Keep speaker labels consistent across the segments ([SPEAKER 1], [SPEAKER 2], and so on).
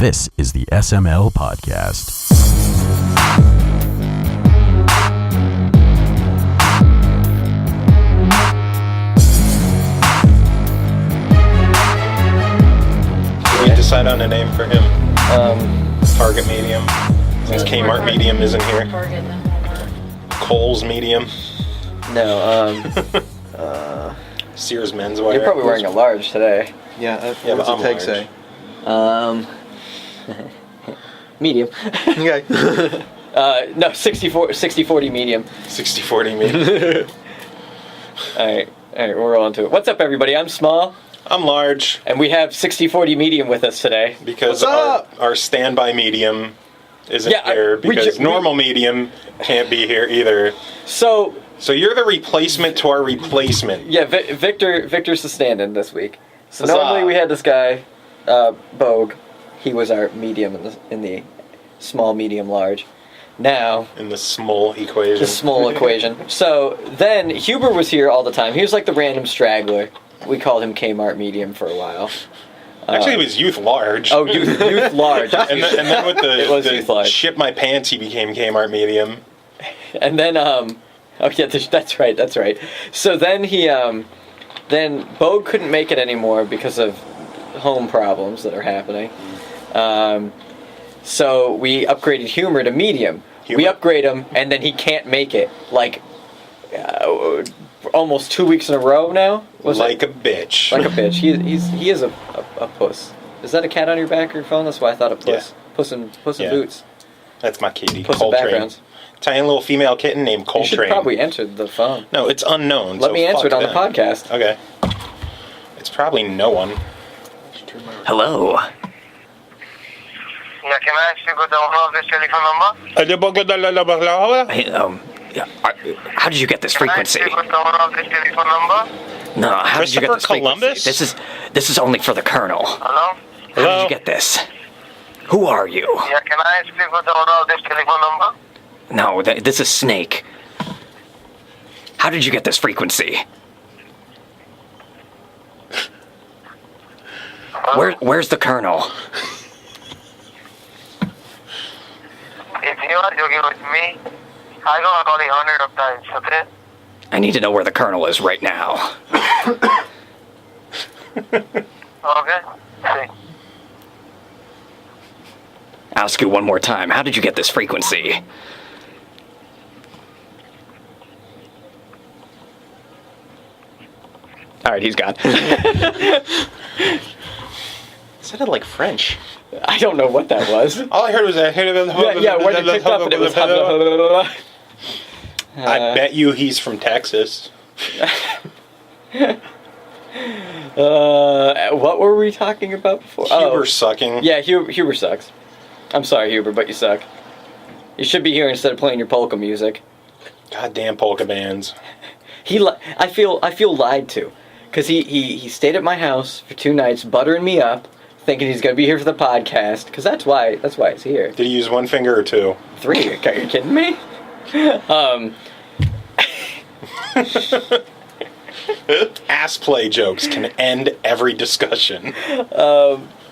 [SPEAKER 1] This is the SML podcast.
[SPEAKER 2] Did we decide on a name for him? Target Medium. Since Kmart Medium isn't here. Kohl's Medium.
[SPEAKER 3] No,
[SPEAKER 2] Sears Menswear.
[SPEAKER 3] you're probably wearing a large today.
[SPEAKER 4] Yeah,
[SPEAKER 2] Yeah,
[SPEAKER 4] what
[SPEAKER 2] but
[SPEAKER 4] does the
[SPEAKER 2] I'm
[SPEAKER 4] tag
[SPEAKER 2] large.
[SPEAKER 4] say?
[SPEAKER 3] Medium.
[SPEAKER 4] Okay.
[SPEAKER 3] No, 60-40 medium.
[SPEAKER 2] 60-40 Medium.
[SPEAKER 3] Alright, we're on to it. What's up, everybody? I'm Small,
[SPEAKER 2] I'm large
[SPEAKER 3] and we have 60-40 medium with us today.
[SPEAKER 2] because
[SPEAKER 4] What's up?
[SPEAKER 2] our standby medium isn't
[SPEAKER 3] Yeah,
[SPEAKER 2] here because
[SPEAKER 3] we-
[SPEAKER 2] normal medium can't be here either.
[SPEAKER 3] So,
[SPEAKER 2] So you're the replacement to our replacement.
[SPEAKER 3] yeah, Victor's the stand-in this week. So
[SPEAKER 2] Huzzah.
[SPEAKER 3] normally we had this guy, Bogue. He was our medium in the small, medium, large. Now,
[SPEAKER 2] In the small equation.
[SPEAKER 3] the small equation. So then Huber was here all the time. He was like the random straggler. We called him Kmart medium for a while.
[SPEAKER 2] Actually, it was youth large.
[SPEAKER 3] Oh, youth large.
[SPEAKER 2] and then with
[SPEAKER 3] It was
[SPEAKER 2] the
[SPEAKER 3] youth large.
[SPEAKER 2] ship my pants, he became Kmart medium.
[SPEAKER 3] And then oh yeah, that's right. So then then Bogue couldn't make it anymore because of home problems that are happening. So we upgraded Humor to medium. We
[SPEAKER 2] Humor?
[SPEAKER 3] upgrade him, and then he can't make it. Like almost 2 weeks in a row now.
[SPEAKER 2] Like a bitch.
[SPEAKER 3] Like a bitch. He is a puss. Is that a cat on your back or your phone? That's why I thought a puss.
[SPEAKER 2] Yeah.
[SPEAKER 3] Puss in
[SPEAKER 2] Yeah.
[SPEAKER 3] Boots.
[SPEAKER 2] That's my kitty.
[SPEAKER 3] Puss in
[SPEAKER 2] Coltrane.
[SPEAKER 3] backgrounds.
[SPEAKER 2] Tiny little female kitten named
[SPEAKER 3] You should
[SPEAKER 2] Coltrane.
[SPEAKER 3] probably answer the phone.
[SPEAKER 2] No, it's unknown.
[SPEAKER 3] Let
[SPEAKER 2] so
[SPEAKER 3] me answer
[SPEAKER 2] fuck
[SPEAKER 3] it on the
[SPEAKER 2] them.
[SPEAKER 3] podcast.
[SPEAKER 2] Okay. It's probably no one.
[SPEAKER 1] Hello.
[SPEAKER 5] Yeah, can I ask you to download this telephone number?
[SPEAKER 1] Hey, how did you get this frequency?
[SPEAKER 5] Can I ask you to download this telephone number?
[SPEAKER 1] No, how did you get this
[SPEAKER 2] Christopher Columbus?
[SPEAKER 1] frequency? This is only for the Colonel.
[SPEAKER 5] Hello?
[SPEAKER 1] How did you get this? Who are you?
[SPEAKER 5] Yeah, can I ask you to download this telephone number?
[SPEAKER 1] No, this is Snake. How did you get this frequency? Where's the Colonel?
[SPEAKER 5] If you are joking with me, I'm gonna call you 100 of times, okay?
[SPEAKER 1] I need to know where the Colonel is right now.
[SPEAKER 5] Okay? See.
[SPEAKER 1] Ask you one more time. How did you get this frequency?
[SPEAKER 3] All right, he's gone.
[SPEAKER 4] Sounded like French.
[SPEAKER 3] I don't know what that was.
[SPEAKER 2] All I heard was
[SPEAKER 3] Yeah, when it picked up and it was.
[SPEAKER 2] I bet you he's from Texas.
[SPEAKER 3] What were we talking about before?
[SPEAKER 2] Huber sucking.
[SPEAKER 3] Yeah, Huber sucks. I'm sorry, Huber, but you suck. You should be here instead of playing your polka music.
[SPEAKER 2] Goddamn polka bands.
[SPEAKER 3] I feel lied to, because he stayed at my house for 2 nights, buttering me up, thinking he's gonna be here for the podcast. Because that's why he's here.
[SPEAKER 2] Did he use one finger or two?
[SPEAKER 3] 3. Are you kidding me?
[SPEAKER 2] Ass play jokes can end every discussion.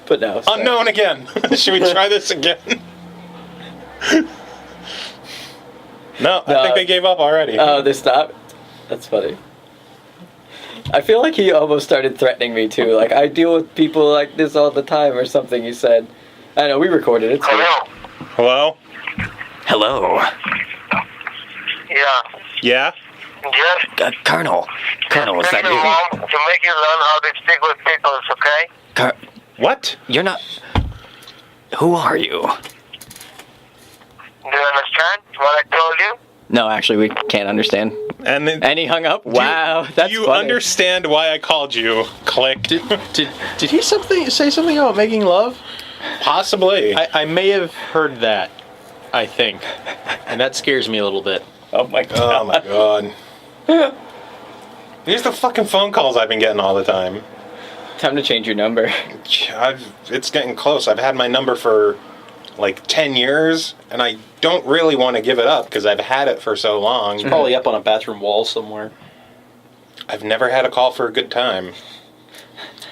[SPEAKER 3] But no. sorry.
[SPEAKER 2] Unknown again. Should we try this again? No, I think they gave up already.
[SPEAKER 3] Oh, they stopped? That's funny. I feel like he almost started threatening me too. Like, I deal with people like this all the time or something, he said. I know, we recorded it.
[SPEAKER 5] Hello?
[SPEAKER 2] Hello?
[SPEAKER 1] Hello.
[SPEAKER 5] Yeah.
[SPEAKER 2] Yeah?
[SPEAKER 5] Yes?
[SPEAKER 1] Colonel, is that
[SPEAKER 5] Tell your
[SPEAKER 1] you?
[SPEAKER 5] mom to make you learn how to stick with pickles, okay?
[SPEAKER 2] What?
[SPEAKER 1] You're not... Who are you?
[SPEAKER 5] Do you understand what I told you?
[SPEAKER 3] No, actually, we can't understand.
[SPEAKER 2] And then,
[SPEAKER 3] And he hung up? Wow, that's
[SPEAKER 2] do you
[SPEAKER 3] funny.
[SPEAKER 2] understand why I called you? Click.
[SPEAKER 4] Did he say something about making love?
[SPEAKER 2] Possibly.
[SPEAKER 4] I may have heard that, I think. And that scares me a little bit.
[SPEAKER 3] Oh my god.
[SPEAKER 2] Oh my god. Here's the fucking phone calls I've been getting all the time.
[SPEAKER 3] Time to change your number.
[SPEAKER 2] It's getting close. I've had my number for like 10 years, and I don't really want to give it up because I've had it for so long.
[SPEAKER 4] Probably up on a bathroom wall somewhere.
[SPEAKER 2] I've never had a call for a good time.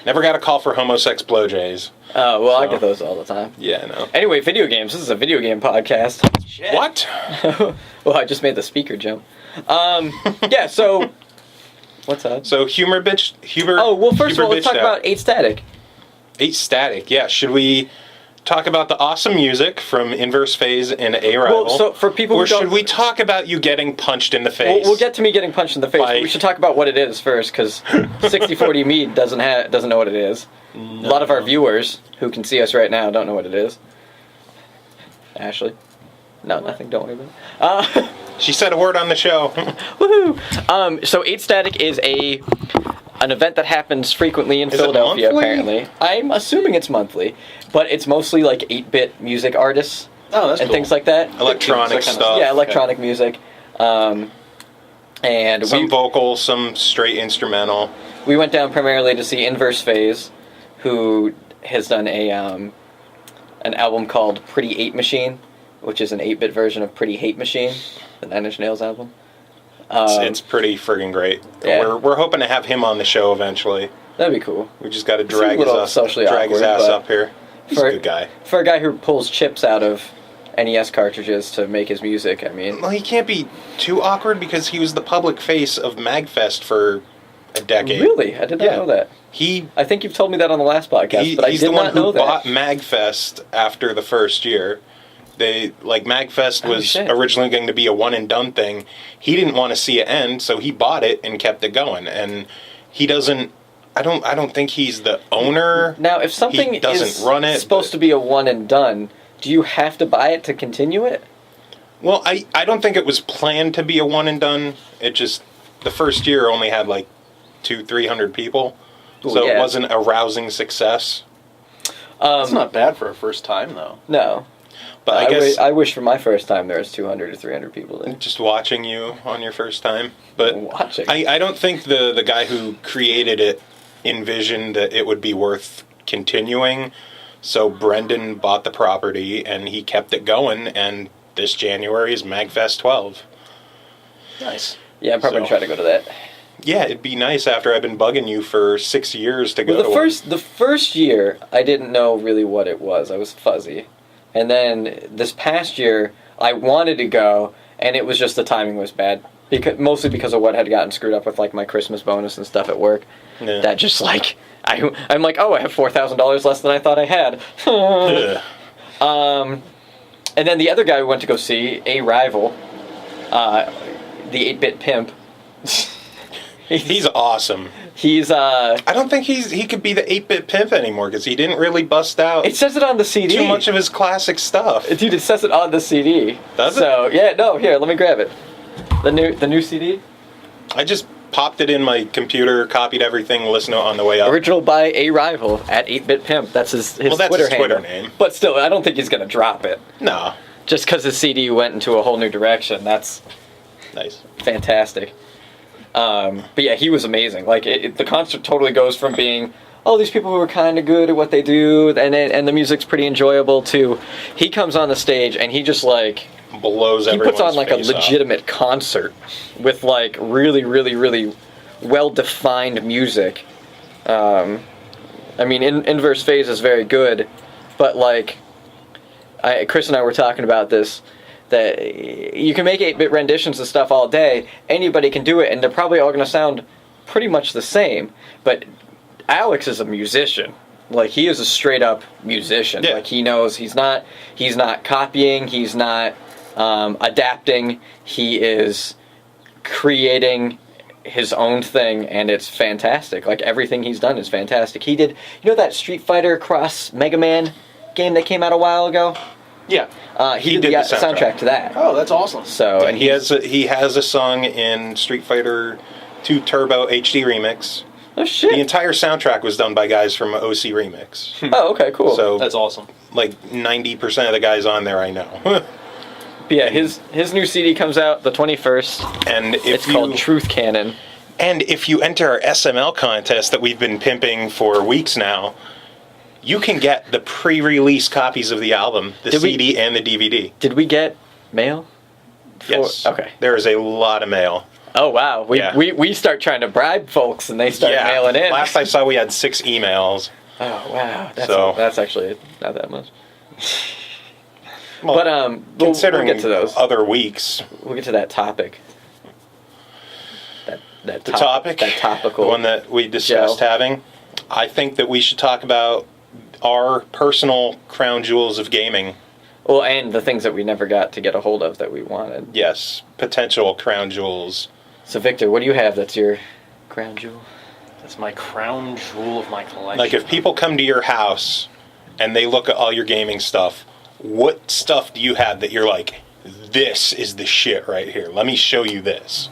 [SPEAKER 2] Never got a call for homosex blowjays.
[SPEAKER 3] Oh, well, I
[SPEAKER 2] So-
[SPEAKER 3] get those all the time.
[SPEAKER 2] Yeah, no.
[SPEAKER 3] Anyway, video games. This is a video game podcast.
[SPEAKER 2] What?
[SPEAKER 3] Well, I just made the speaker jump. Yeah, so... What's up?
[SPEAKER 2] So Huber.
[SPEAKER 3] Oh, well, first of all, let's
[SPEAKER 2] bitched
[SPEAKER 3] talk
[SPEAKER 2] out.
[SPEAKER 3] about 8 Static.
[SPEAKER 2] 8 Static. Yeah, should we talk about the awesome music from Inverse Phase and A Rival?
[SPEAKER 3] Well, so for people who
[SPEAKER 2] or
[SPEAKER 3] don't...
[SPEAKER 2] should we talk about you getting punched in the face?
[SPEAKER 3] We'll get to me getting punched in the face.
[SPEAKER 2] By-
[SPEAKER 3] But we should talk about what it is first, because 6040 me doesn't know what it is. A lot of our viewers who can see us right now don't know what it is. Ashley? No, nothing. Don't worry about it.
[SPEAKER 2] She said a word on the show.
[SPEAKER 3] Woohoo! So 8 Static is an event that happens frequently in
[SPEAKER 2] Is it
[SPEAKER 3] Philadelphia,
[SPEAKER 2] monthly?
[SPEAKER 3] apparently. I'm assuming it's monthly, but it's mostly like 8-bit music artists
[SPEAKER 4] Oh, that's
[SPEAKER 3] and
[SPEAKER 4] cool.
[SPEAKER 3] things like that.
[SPEAKER 2] Electronic
[SPEAKER 4] That kind of
[SPEAKER 2] stuff.
[SPEAKER 3] Yeah, electronic music. And
[SPEAKER 2] Some vocal, some straight instrumental.
[SPEAKER 3] we went down primarily to see Inverse Phase, who has done an album called Pretty 8 Machine, which is an 8-bit version of Pretty Hate Machine, the Nine Inch Nails album.
[SPEAKER 2] It's pretty friggin' great.
[SPEAKER 3] Yeah.
[SPEAKER 2] We're hoping to have him on the show eventually.
[SPEAKER 3] That'd be cool.
[SPEAKER 2] We just got to
[SPEAKER 3] Seems a
[SPEAKER 2] drag
[SPEAKER 3] little socially
[SPEAKER 2] his
[SPEAKER 3] awkward,
[SPEAKER 2] ass
[SPEAKER 3] but
[SPEAKER 2] up here. He's
[SPEAKER 3] for-
[SPEAKER 2] a good guy.
[SPEAKER 3] For a guy who pulls chips out of NES cartridges to make his music, I mean...
[SPEAKER 2] Well, he can't be too awkward because he was the public face of MagFest for a decade.
[SPEAKER 3] Really? I did not
[SPEAKER 2] Yeah.
[SPEAKER 3] know that.
[SPEAKER 2] He
[SPEAKER 3] I think you've told me that on the last podcast, but I
[SPEAKER 2] he's
[SPEAKER 3] did
[SPEAKER 2] the one
[SPEAKER 3] not know
[SPEAKER 2] who
[SPEAKER 3] that.
[SPEAKER 2] bought MagFest after the first year. MagFest
[SPEAKER 3] Oh,
[SPEAKER 2] was
[SPEAKER 3] shit.
[SPEAKER 2] originally going to be a one and done thing. He didn't want to see it end, so he bought it and kept it going. And he doesn't. I don't think he's the owner.
[SPEAKER 3] Now, if something
[SPEAKER 2] He doesn't
[SPEAKER 3] is
[SPEAKER 2] run it,
[SPEAKER 3] supposed
[SPEAKER 2] but-
[SPEAKER 3] to be a one and done, do you have to buy it to continue it?
[SPEAKER 2] Well, I don't think it was planned to be a one and done. It just the first year only had like 200-300 people,
[SPEAKER 3] Ooh,
[SPEAKER 2] so
[SPEAKER 3] yeah.
[SPEAKER 2] it wasn't a rousing success.
[SPEAKER 4] It's not bad for a first time, though.
[SPEAKER 3] No.
[SPEAKER 2] But I guess
[SPEAKER 3] I wish for my first time there was 200 or 300 people there.
[SPEAKER 2] just watching you on your first time. But
[SPEAKER 3] Watching.
[SPEAKER 2] I don't think the guy who created it envisioned that it would be worth continuing. So Brendan bought the property and he kept it going. And this January is MagFest 12.
[SPEAKER 4] Nice.
[SPEAKER 3] Yeah, I'm probably
[SPEAKER 2] So-
[SPEAKER 3] going to try to go to that.
[SPEAKER 2] Yeah, it'd be nice after I've been bugging you for 6 years to go
[SPEAKER 3] Well,
[SPEAKER 2] to one.
[SPEAKER 3] the first year, I didn't know really what it was. I was fuzzy. And then this past year, I wanted to go, and it was just the timing was bad. Mostly because of what had gotten screwed up with like my Christmas bonus and stuff at work.
[SPEAKER 2] Yeah.
[SPEAKER 3] That just like I'm like, oh, I have $4,000 less than I thought I had.
[SPEAKER 2] Ugh.
[SPEAKER 3] And then the other guy we went to go see, A Rival, the 8-bit pimp.
[SPEAKER 2] He's awesome.
[SPEAKER 3] He's
[SPEAKER 2] I don't think he could be the 8-bit pimp anymore because he didn't really bust out
[SPEAKER 3] it says it on the CD.
[SPEAKER 2] too much of his classic stuff.
[SPEAKER 3] Dude, it says it on the CD.
[SPEAKER 2] Does it?
[SPEAKER 3] So yeah, no, here, let me grab it. The new CD,
[SPEAKER 2] I just popped it in my computer, copied everything, listened to it on the way up.
[SPEAKER 3] original by A Rival at 8-bit pimp. That's his
[SPEAKER 2] Well, that's
[SPEAKER 3] Twitter
[SPEAKER 2] his Twitter
[SPEAKER 3] handle.
[SPEAKER 2] name.
[SPEAKER 3] But still, I don't think he's gonna drop it
[SPEAKER 2] No.
[SPEAKER 3] just because his CD went into a whole new direction. That's
[SPEAKER 2] Nice.
[SPEAKER 3] fantastic. But yeah, he was amazing. Like the concert totally goes from being, oh, these people who are kind of good at what they do, and the music's pretty enjoyable, to he comes on the stage and he just like
[SPEAKER 2] Blows
[SPEAKER 3] he
[SPEAKER 2] everyone's
[SPEAKER 3] puts on like a
[SPEAKER 2] face off.
[SPEAKER 3] legitimate concert with like really, really, really well defined music. I mean, Inverse Phase is very good, but like Chris and I were talking about this. That you can make 8-bit renditions of stuff all day. Anybody can do it, and they're probably all going to sound pretty much the same. But Alex is a musician. Like, he is a straight-up musician.
[SPEAKER 2] Yeah.
[SPEAKER 3] Like, he knows he's not copying, he's not adapting. He is creating his own thing, and it's fantastic. Like, everything he's done is fantastic. He did, you know that Street Fighter Cross Mega Man game that came out a while ago?
[SPEAKER 4] Yeah.
[SPEAKER 3] He did the soundtrack to that.
[SPEAKER 4] Oh, that's awesome.
[SPEAKER 3] So, and
[SPEAKER 2] He has a song in Street Fighter 2 Turbo HD Remix.
[SPEAKER 3] oh shit.
[SPEAKER 2] The entire soundtrack was done by guys from OC Remix.
[SPEAKER 3] Oh, okay, cool.
[SPEAKER 2] So
[SPEAKER 4] That's awesome.
[SPEAKER 2] like 90% of the guys on there I know.
[SPEAKER 3] But yeah, his new CD comes out the 21st.
[SPEAKER 2] And if
[SPEAKER 3] It's
[SPEAKER 2] you
[SPEAKER 3] called Truth Cannon.
[SPEAKER 2] and if you enter our SML contest that we've been pimping for weeks now, you can get the pre-release copies of the album, the
[SPEAKER 3] Did we-
[SPEAKER 2] CD and the DVD.
[SPEAKER 3] Did we get mail?
[SPEAKER 2] Yes.
[SPEAKER 3] Okay.
[SPEAKER 2] There is a lot of mail.
[SPEAKER 3] Oh wow,
[SPEAKER 2] Yeah.
[SPEAKER 3] we start trying to bribe folks and they start mailing in.
[SPEAKER 2] Last I saw, we had 6 emails.
[SPEAKER 3] Oh wow, that's actually not that much.
[SPEAKER 2] Well,
[SPEAKER 3] But we'll
[SPEAKER 2] considering
[SPEAKER 3] get to those.
[SPEAKER 2] other weeks,
[SPEAKER 3] We'll get to that topic. That
[SPEAKER 2] the topic,
[SPEAKER 3] that topical
[SPEAKER 2] the one that we discussed
[SPEAKER 3] gel.
[SPEAKER 2] having, I think that we should talk about our personal crown jewels of gaming.
[SPEAKER 3] Well, and the things that we never got to get a hold of that we wanted.
[SPEAKER 2] Yes, potential crown jewels.
[SPEAKER 3] So Victor, what do you have that's your crown jewel?
[SPEAKER 4] That's my crown jewel of my collection.
[SPEAKER 2] Like, if people come to your house and they look at all your gaming stuff, what stuff do you have that you're like, this is the shit right here? Let me show you this.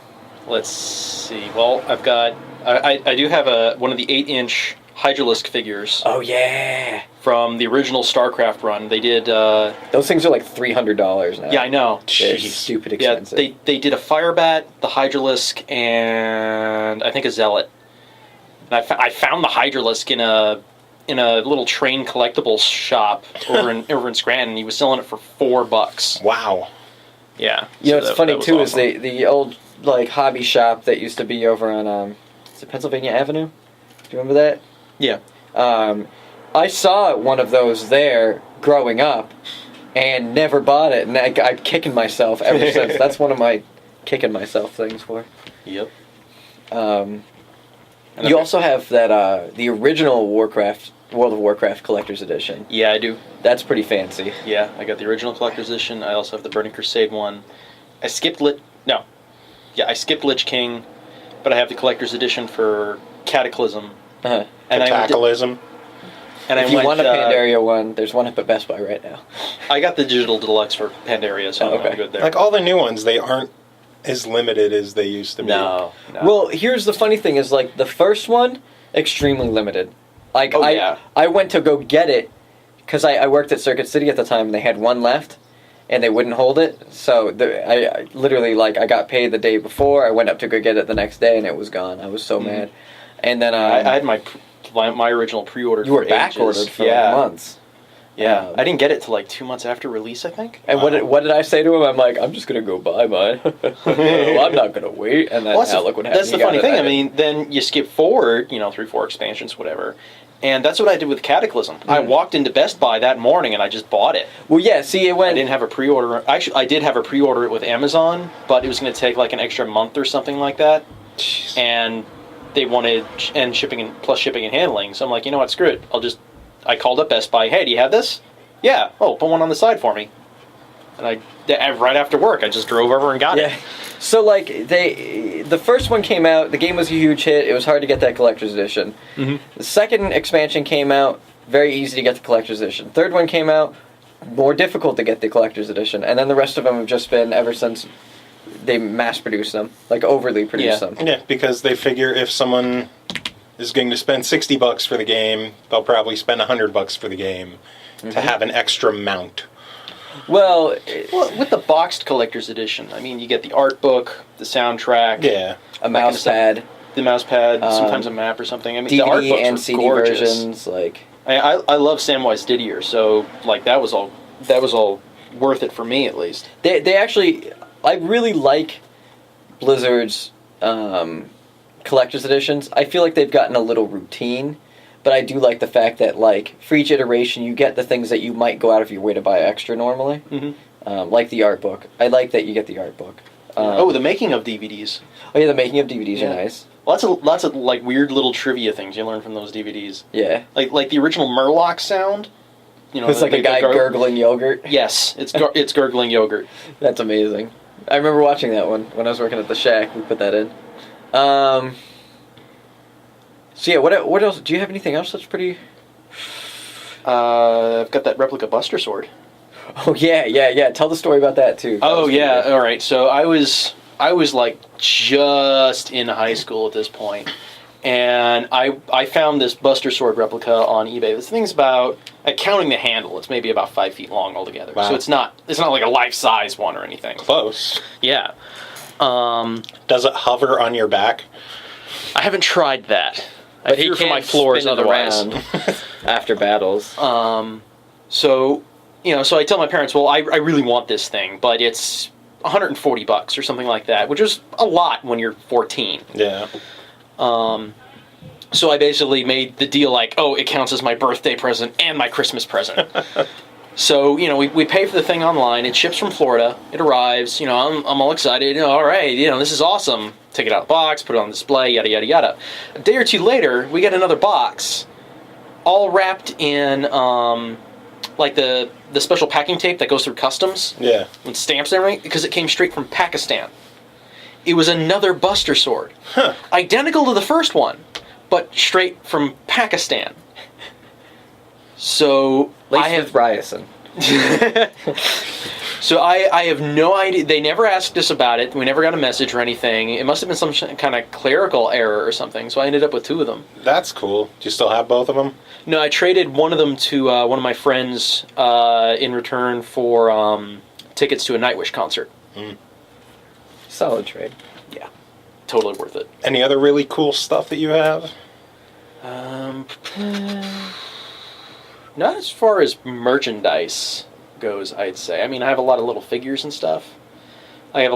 [SPEAKER 4] Let's see. Well, I've got. I do have one of the 8-inch Hydralisk figures
[SPEAKER 3] Oh yeah,
[SPEAKER 4] from the original StarCraft run. They did.
[SPEAKER 3] those things are like $300 now.
[SPEAKER 4] Yeah, I know.
[SPEAKER 3] They're
[SPEAKER 2] Jeez.
[SPEAKER 3] stupid
[SPEAKER 4] Yeah,
[SPEAKER 3] expensive.
[SPEAKER 4] they did a Firebat, the Hydralisk, and I think a Zealot. And I found the Hydralisk in a little train collectibles shop over in Scranton. He was selling it for $4.
[SPEAKER 2] Wow.
[SPEAKER 4] Yeah.
[SPEAKER 3] You know,
[SPEAKER 4] so
[SPEAKER 3] what's funny
[SPEAKER 4] that was
[SPEAKER 3] too
[SPEAKER 4] awesome.
[SPEAKER 3] is the old like hobby shop that used to be over on is it Pennsylvania Avenue? Do you remember that?
[SPEAKER 4] Yeah.
[SPEAKER 3] I saw one of those there growing up, and never bought it, and I'm kicking myself ever since. That's one of my kicking myself things for.
[SPEAKER 4] Yep.
[SPEAKER 3] You also have that the original World of Warcraft Collector's Edition.
[SPEAKER 4] Yeah, I do.
[SPEAKER 3] That's pretty fancy.
[SPEAKER 4] Yeah, I got the original collector's edition. I also have the Burning Crusade one. I skipped I skipped Lich King, but I have the collector's edition for Cataclysm.
[SPEAKER 3] Uh-huh.
[SPEAKER 4] And
[SPEAKER 2] Cataclysm.
[SPEAKER 3] If you want a Pandaria one, there's one up at Best Buy right now.
[SPEAKER 4] I got the digital deluxe for Pandaria, so
[SPEAKER 3] Oh, okay.
[SPEAKER 4] I'm good there.
[SPEAKER 2] Like all the new ones, they aren't as limited as they used to be.
[SPEAKER 4] no.
[SPEAKER 3] Well, here's the funny thing: is like the first one, extremely limited. Like
[SPEAKER 4] Oh, yeah.
[SPEAKER 3] I went to go get it because I worked at Circuit City at the time, and they had one left, and they wouldn't hold it. So I literally I got paid the day before. I went up to go get it the next day, and it was gone. I was so mad. And then
[SPEAKER 4] I had my original pre-order.
[SPEAKER 3] you were
[SPEAKER 4] for
[SPEAKER 3] back ordered
[SPEAKER 4] ages.
[SPEAKER 3] for
[SPEAKER 4] yeah.
[SPEAKER 3] months.
[SPEAKER 4] Yeah, I didn't get it till like 2 months after release, I think.
[SPEAKER 3] And what did I say to him? I'm like, I'm just gonna go buy mine. I'm not gonna wait. And then look what happened.
[SPEAKER 4] That's the funny thing. I mean, then you skip forward, 3-4 expansions, whatever. And that's what I did with Cataclysm. I walked into Best Buy that morning and I just bought it.
[SPEAKER 3] Well, yeah. See, it
[SPEAKER 4] I
[SPEAKER 3] went.
[SPEAKER 4] didn't have a pre-order. Actually, I did have a pre-order it with Amazon, but it was going to take like an extra month or something like that.
[SPEAKER 2] Jeez.
[SPEAKER 4] And they wanted shipping and handling. So I'm like, you know what? Screw it. I called up Best Buy. Hey, do you have this? Yeah. Oh, put one on the side for me. And right after work, I just drove over and got it.
[SPEAKER 3] So the first one came out. The game was a huge hit. It was hard to get that collector's edition.
[SPEAKER 4] Mhm.
[SPEAKER 3] The second expansion came out. Very easy to get the collector's edition. Third one came out. More difficult to get the collector's edition. And then the rest of them have just been ever since they mass produced them, like overly produced them.
[SPEAKER 2] Yeah, because they figure if someone is going to spend $60 for the game, they'll probably spend $100 for the game to have an extra mount.
[SPEAKER 3] Well,
[SPEAKER 4] Well, with the boxed collector's edition, I mean, you get the art book, the soundtrack,
[SPEAKER 2] Yeah.
[SPEAKER 3] a mouse pad,
[SPEAKER 4] the mouse pad, sometimes a map or something. I mean, the art
[SPEAKER 3] DVD
[SPEAKER 4] books
[SPEAKER 3] and
[SPEAKER 4] are
[SPEAKER 3] CD
[SPEAKER 4] gorgeous.
[SPEAKER 3] versions, like.
[SPEAKER 4] I love Samwise Didier, so like that was all worth it for me at least.
[SPEAKER 3] They actually, I really like Blizzard's collector's editions. I feel like they've gotten a little routine, but I do like the fact that like for each iteration you get the things that you might go out of your way to buy extra normally.
[SPEAKER 4] Mm-hmm.
[SPEAKER 3] Like the art book. I like that you get the art book.
[SPEAKER 4] The making of DVDs.
[SPEAKER 3] Oh yeah, the making of DVDs are nice.
[SPEAKER 4] Lots of like weird little trivia things you learn from those DVDs.
[SPEAKER 3] Yeah.
[SPEAKER 4] Like the original Murloc sound.
[SPEAKER 3] It's like a guy gurgling yogurt.
[SPEAKER 4] Yes, it's gurgling yogurt.
[SPEAKER 3] That's amazing. I remember watching that one when I was working at the Shack. We put that in. So yeah, what else? Do you have anything else that's pretty?
[SPEAKER 4] I've got that replica Buster Sword.
[SPEAKER 3] Oh yeah. Tell the story about that too.
[SPEAKER 4] Oh yeah, all right. So I was like just in high school at this point, and I found this Buster Sword replica on eBay. This thing's about, counting the handle, it's maybe about 5 feet long altogether.
[SPEAKER 2] Wow.
[SPEAKER 4] So it's not like a life size one or anything.
[SPEAKER 2] Close.
[SPEAKER 4] Yeah.
[SPEAKER 2] Does it hover on your back?
[SPEAKER 4] I haven't tried that.
[SPEAKER 3] But
[SPEAKER 4] I fear for my floors
[SPEAKER 3] spin it
[SPEAKER 4] otherwise.
[SPEAKER 3] around after battles.
[SPEAKER 4] So I tell my parents, well, I really want this thing, but it's $140 or something like that, which is a lot when you're 14.
[SPEAKER 2] Yeah.
[SPEAKER 4] So I basically made the deal like, oh, it counts as my birthday present and my Christmas present. So, you know, we pay for the thing online. It ships from Florida. It arrives. You know, I'm all excited. You know, all right, you know, this is awesome. Take it out of the box, put it on display, yada, yada, yada. A day or two later, we get another box, all wrapped in, like the special packing tape that goes through customs.
[SPEAKER 2] Yeah.
[SPEAKER 4] And stamps and everything, because it came straight from Pakistan. It was another Buster Sword.
[SPEAKER 2] Huh.
[SPEAKER 4] Identical to the first one, but straight from Pakistan. So
[SPEAKER 3] Laced with Ryerson.
[SPEAKER 4] So I have no idea. They never asked us about it. We never got a message or anything. It must have been some kind of clerical error or something. So I ended up with 2 of them.
[SPEAKER 2] That's cool. Do you still have both of them?
[SPEAKER 4] No, I traded one of them to one of my friends in return for tickets to a Nightwish concert.
[SPEAKER 3] Solid trade.
[SPEAKER 4] Yeah, totally worth it.
[SPEAKER 2] Any other really cool stuff that you have?
[SPEAKER 4] Not as far as merchandise goes, I'd say. I mean, I have a lot of little figures and stuff. I have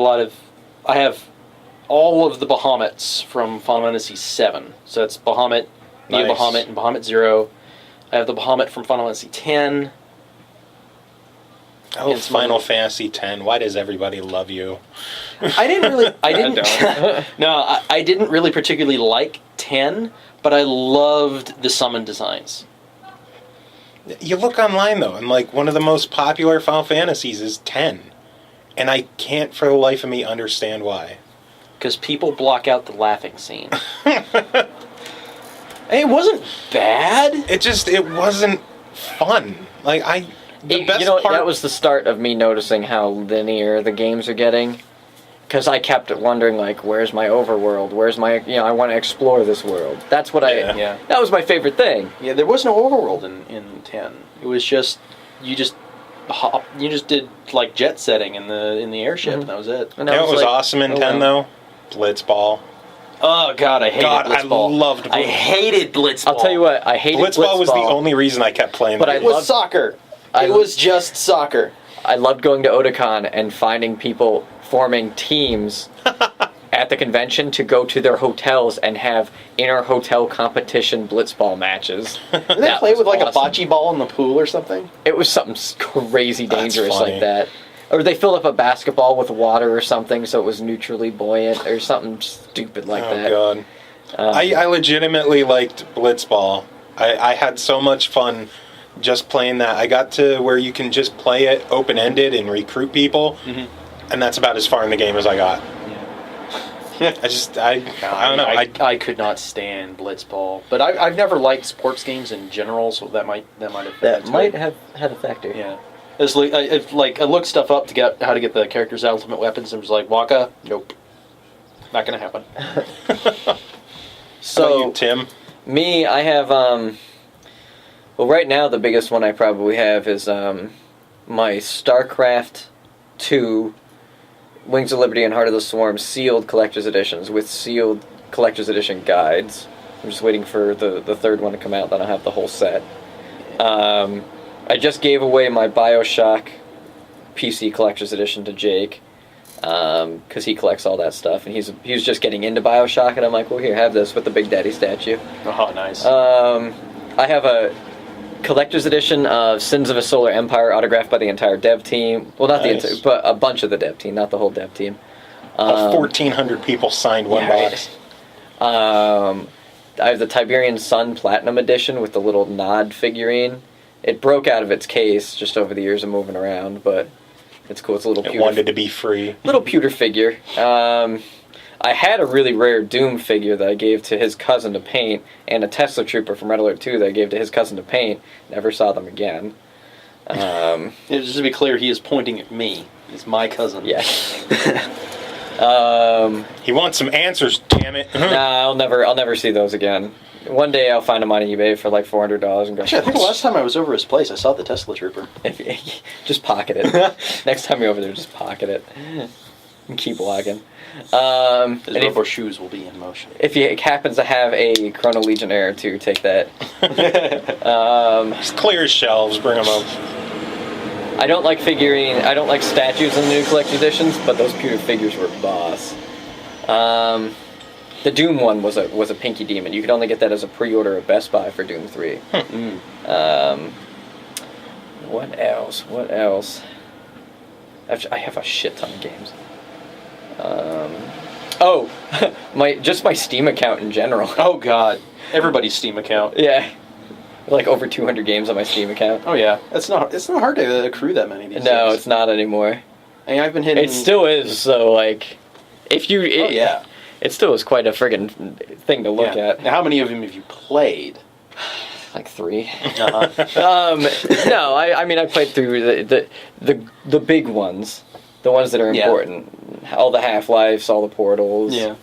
[SPEAKER 4] all of the Bahamuts from Final Fantasy VII. So it's Bahamut, Neo
[SPEAKER 2] Nice.
[SPEAKER 4] Bahamut, and Bahamut Zero. I have the Bahamut from Final Fantasy X.
[SPEAKER 2] Oh,
[SPEAKER 4] It's
[SPEAKER 2] Final
[SPEAKER 4] money.
[SPEAKER 2] Fantasy X. Why does everybody love you?
[SPEAKER 4] I didn't really. I didn't.
[SPEAKER 3] don't.
[SPEAKER 4] No, I didn't really particularly like 10, but I loved the summon designs.
[SPEAKER 2] You look online, though, and, like, one of the most popular Final Fantasies is 10. And I can't for the life of me understand why.
[SPEAKER 4] Because people block out the laughing scene. It wasn't bad.
[SPEAKER 2] It wasn't fun. Like, the best
[SPEAKER 3] You know,
[SPEAKER 2] part...
[SPEAKER 3] that was the start of me noticing how linear the games are getting. Because I kept wondering, like, where's my overworld? Where's my, you know, I want to explore this world. That's what
[SPEAKER 2] Yeah.
[SPEAKER 3] that was my favorite thing.
[SPEAKER 4] Yeah, there was no overworld in 10. It was just you just did like jet setting in the airship, and that was it.
[SPEAKER 3] And
[SPEAKER 2] You know
[SPEAKER 3] I
[SPEAKER 2] what was
[SPEAKER 3] like,
[SPEAKER 2] awesome in
[SPEAKER 3] oh,
[SPEAKER 2] 10,
[SPEAKER 3] well.
[SPEAKER 2] though? Blitzball.
[SPEAKER 4] Oh God, I hated Blitzball.
[SPEAKER 2] I loved Blitzball.
[SPEAKER 4] I hated Blitzball.
[SPEAKER 3] I'll tell you what, I hated
[SPEAKER 2] Blitzball was the only reason I kept playing
[SPEAKER 3] But
[SPEAKER 2] that
[SPEAKER 3] I
[SPEAKER 4] It was
[SPEAKER 3] loved-
[SPEAKER 4] soccer.
[SPEAKER 3] I-
[SPEAKER 4] It was just soccer.
[SPEAKER 3] I loved going to Otakon and finding people forming teams at the convention to go to their hotels and have inter-hotel competition blitzball matches.
[SPEAKER 4] Did they play with like a bocce ball in the pool or something?
[SPEAKER 3] It was something crazy
[SPEAKER 2] That's
[SPEAKER 3] dangerous
[SPEAKER 2] funny.
[SPEAKER 3] like that. Or they filled up a basketball with water or something so it was neutrally buoyant or something stupid like
[SPEAKER 2] Oh,
[SPEAKER 3] that.
[SPEAKER 2] God. I legitimately liked Blitzball. I had so much fun just playing that. I got to where you can just play it open-ended and recruit people, and that's about as far in the game as I got. I don't know.
[SPEAKER 4] I could not stand Blitzball, but I've never liked sports games in general, so that might have
[SPEAKER 3] That might have had a factor.
[SPEAKER 4] Yeah. It's like I looked stuff up to get how to get the character's ultimate weapons, and was like, Waka, nope, not gonna happen.
[SPEAKER 2] So,
[SPEAKER 3] So
[SPEAKER 2] you, Tim?
[SPEAKER 3] me, I have well, right now the biggest one I probably have is my StarCraft 2 Wings of Liberty and Heart of the Swarm sealed collector's editions with sealed collector's edition guides. I'm just waiting for the third one to come out, then I'll have the whole set. I just gave away my BioShock PC collector's edition to Jake because he collects all that stuff, and he was just getting into BioShock, and I'm like, well, here, have this with the Big Daddy statue.
[SPEAKER 4] Oh, nice.
[SPEAKER 3] I have a collector's edition of Sins of a Solar Empire autographed by the entire dev team. Well, not
[SPEAKER 2] Nice.
[SPEAKER 3] the entire, but a bunch of the dev team, not the whole dev team.
[SPEAKER 2] 1,400 people signed one
[SPEAKER 3] yeah,
[SPEAKER 2] box.
[SPEAKER 3] I have the Tiberian Sun Platinum Edition with the little Nod figurine. It broke out of its case just over the years of moving around, but it's cool. It's a little
[SPEAKER 2] It
[SPEAKER 3] pewter,
[SPEAKER 2] wanted to be free.
[SPEAKER 3] little pewter figure. I had a really rare Doom figure that I gave to his cousin to paint, and a Tesla Trooper from Red Alert 2 that I gave to his cousin to paint. Never saw them again.
[SPEAKER 4] Just to be clear, he is pointing at me. He's my cousin.
[SPEAKER 3] Yeah.
[SPEAKER 2] He wants some answers, damn it.
[SPEAKER 3] Nah, I'll never see those again. One day I'll find them on eBay for like $400 and go.
[SPEAKER 4] Actually, I think the last time I was over his place, I saw the Tesla Trooper.
[SPEAKER 3] Just pocket it. Next time you're over there, just pocket it. And keep walking. And
[SPEAKER 4] His rubber shoes will be in motion.
[SPEAKER 3] if he happens to have a Chrono Legionnaire too, take that.
[SPEAKER 2] Just clear his shelves, bring them up.
[SPEAKER 3] I don't like statues in the new collection editions, but those pewter figures were boss. The Doom one was a Pinky Demon. You could only get that as a pre-order at Best Buy for Doom 3. What else? I have a shit ton of games. My Steam account in general.
[SPEAKER 4] Oh God, everybody's Steam account.
[SPEAKER 3] Yeah, like over 200 games on my Steam account.
[SPEAKER 4] Oh yeah, it's not hard to accrue that many these days.
[SPEAKER 3] No, it's not anymore.
[SPEAKER 4] I mean, I've been hitting.
[SPEAKER 3] It still is. So like, if you,
[SPEAKER 4] yeah,
[SPEAKER 3] it still is quite a friggin' thing to look at.
[SPEAKER 4] Now, how many of them have you played?
[SPEAKER 3] Like 3.
[SPEAKER 4] Uh-huh.
[SPEAKER 3] No, I mean I played through the big ones, the ones that are important. All the Half-Lives, all the Portals.
[SPEAKER 4] Yeah.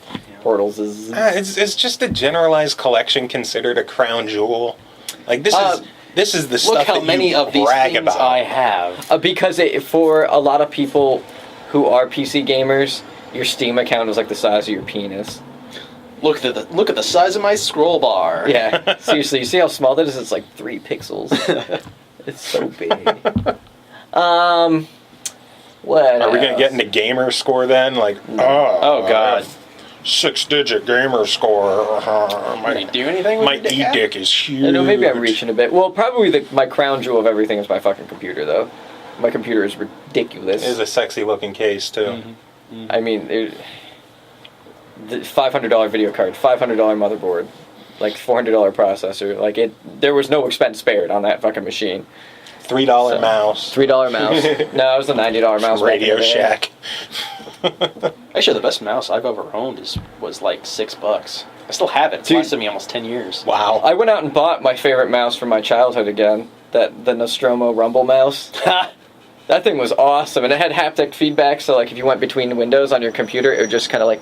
[SPEAKER 3] Portals is.
[SPEAKER 2] Is just a generalized collection considered a crown jewel? Like this is the stuff
[SPEAKER 4] Look how
[SPEAKER 2] that
[SPEAKER 4] many
[SPEAKER 2] you
[SPEAKER 4] of these
[SPEAKER 2] brag
[SPEAKER 4] things
[SPEAKER 2] about.
[SPEAKER 4] I have.
[SPEAKER 3] Because for a lot of people who are PC gamers, your Steam account is like the size of your penis.
[SPEAKER 4] Look at the size of my scroll bar.
[SPEAKER 3] Yeah, seriously, you see how small that is? It's like 3 pixels. It's so big. What?
[SPEAKER 2] Are we gonna get into gamer score then? Like,
[SPEAKER 4] Oh God.
[SPEAKER 2] 6-digit gamer score.
[SPEAKER 4] Can you do anything with
[SPEAKER 2] My
[SPEAKER 4] your dick?
[SPEAKER 2] E-dick is huge.
[SPEAKER 3] I know, maybe I'm reaching a bit. Well, probably my crown jewel of everything is my fucking computer, though. My computer is ridiculous.
[SPEAKER 2] It is a sexy looking case too.
[SPEAKER 4] Mm-hmm.
[SPEAKER 3] I mean, the $500 video card, $500 motherboard, like $400 processor. Like there was no expense spared on that fucking machine.
[SPEAKER 2] $3 mouse.
[SPEAKER 3] $3 mouse. No, it was a $90 mouse.
[SPEAKER 2] Radio Shack.
[SPEAKER 4] Actually, the best mouse I've ever owned was like $6. I still have it. It's
[SPEAKER 3] Dude.
[SPEAKER 4] lasted me almost 10 years.
[SPEAKER 2] Wow.
[SPEAKER 3] I went out and bought my favorite mouse from my childhood again. The Nostromo Rumble mouse. That thing was awesome, and it had haptic feedback. So like, if you went between the windows on your computer, it would just kind of like.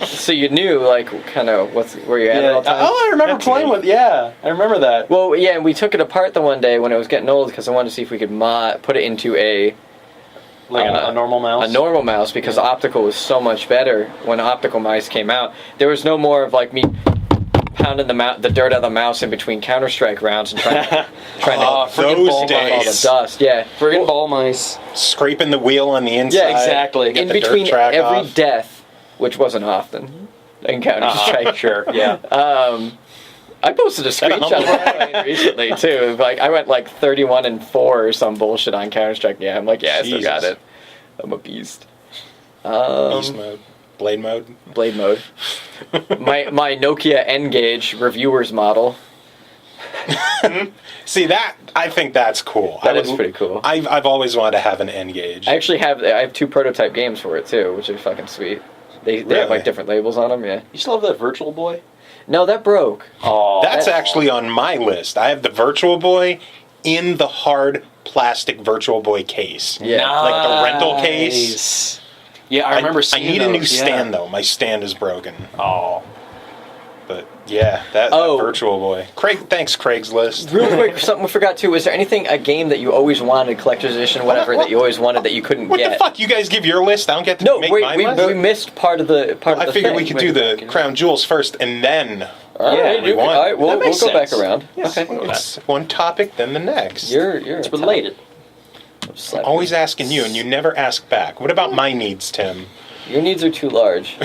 [SPEAKER 3] So you knew like kind of where you're at all the time.
[SPEAKER 4] Oh, I remember
[SPEAKER 2] That's
[SPEAKER 4] playing
[SPEAKER 2] neat.
[SPEAKER 4] with. Yeah, I remember that.
[SPEAKER 3] Well, yeah, and we took it apart the one day when it was getting old because I wanted to see if we could put it into a
[SPEAKER 4] A normal mouse.
[SPEAKER 3] a normal mouse because optical was so much better when optical mice came out. There was no more of like me pounding the dirt out of the mouse in between Counter-Strike rounds and trying to
[SPEAKER 2] those
[SPEAKER 3] all the
[SPEAKER 2] days.
[SPEAKER 3] dust. Yeah,
[SPEAKER 4] Friggin' ball mice.
[SPEAKER 2] Scraping the wheel on the inside.
[SPEAKER 3] yeah, exactly.
[SPEAKER 2] Get
[SPEAKER 3] In
[SPEAKER 2] the dirt
[SPEAKER 3] between
[SPEAKER 2] track
[SPEAKER 3] every
[SPEAKER 2] off.
[SPEAKER 3] death, which wasn't often in Counter-Strike.
[SPEAKER 4] Sure. Yeah.
[SPEAKER 3] I posted a screenshot of it recently too. Like I went like 31-4 or some bullshit on Counter-Strike. Yeah, I'm like, yeah, I still got
[SPEAKER 2] Jesus.
[SPEAKER 3] it. I'm a beast.
[SPEAKER 2] Beast mode. Blade mode.
[SPEAKER 3] Blade mode. my Nokia N-Gage reviewers model.
[SPEAKER 2] See that? I think that's cool.
[SPEAKER 3] That is pretty cool.
[SPEAKER 2] I've always wanted to have an N-Gage.
[SPEAKER 3] I actually have 2 prototype games for it too, which are fucking sweet. They have
[SPEAKER 2] Really?
[SPEAKER 3] like different labels on them. Yeah.
[SPEAKER 4] You still have that Virtual Boy?
[SPEAKER 3] No, that broke.
[SPEAKER 4] Oh,
[SPEAKER 2] That's actually on my list. I have the Virtual Boy in the hard plastic Virtual Boy case.
[SPEAKER 3] Yeah.
[SPEAKER 2] Like the rental case.
[SPEAKER 4] Yeah, I remember seeing
[SPEAKER 2] I need a new
[SPEAKER 4] those,
[SPEAKER 2] stand though. My stand is broken.
[SPEAKER 4] Oh.
[SPEAKER 2] But yeah, that Virtual Boy. Thanks Craigslist.
[SPEAKER 3] Real quick, something we forgot too. Is there a game that you always wanted, collector's edition, whatever, that you always wanted that you couldn't
[SPEAKER 2] What
[SPEAKER 3] get?
[SPEAKER 2] the fuck? You guys give your list. I don't get to
[SPEAKER 3] No,
[SPEAKER 2] make
[SPEAKER 3] wait,
[SPEAKER 2] my
[SPEAKER 3] we
[SPEAKER 2] list.
[SPEAKER 3] missed part of the
[SPEAKER 2] I figured
[SPEAKER 3] thing.
[SPEAKER 2] we could do the crown jewels first and then.
[SPEAKER 3] All right,
[SPEAKER 2] we
[SPEAKER 3] you can-
[SPEAKER 2] want.
[SPEAKER 3] all right, we'll
[SPEAKER 4] That
[SPEAKER 3] go
[SPEAKER 4] makes
[SPEAKER 3] back
[SPEAKER 4] sense.
[SPEAKER 3] around.
[SPEAKER 2] Yes,
[SPEAKER 3] Okay.
[SPEAKER 2] it's one topic, then the next.
[SPEAKER 3] You're
[SPEAKER 4] It's related.
[SPEAKER 2] Always asking you, and you never ask back. What about my needs, Tim?
[SPEAKER 3] Your needs are too large.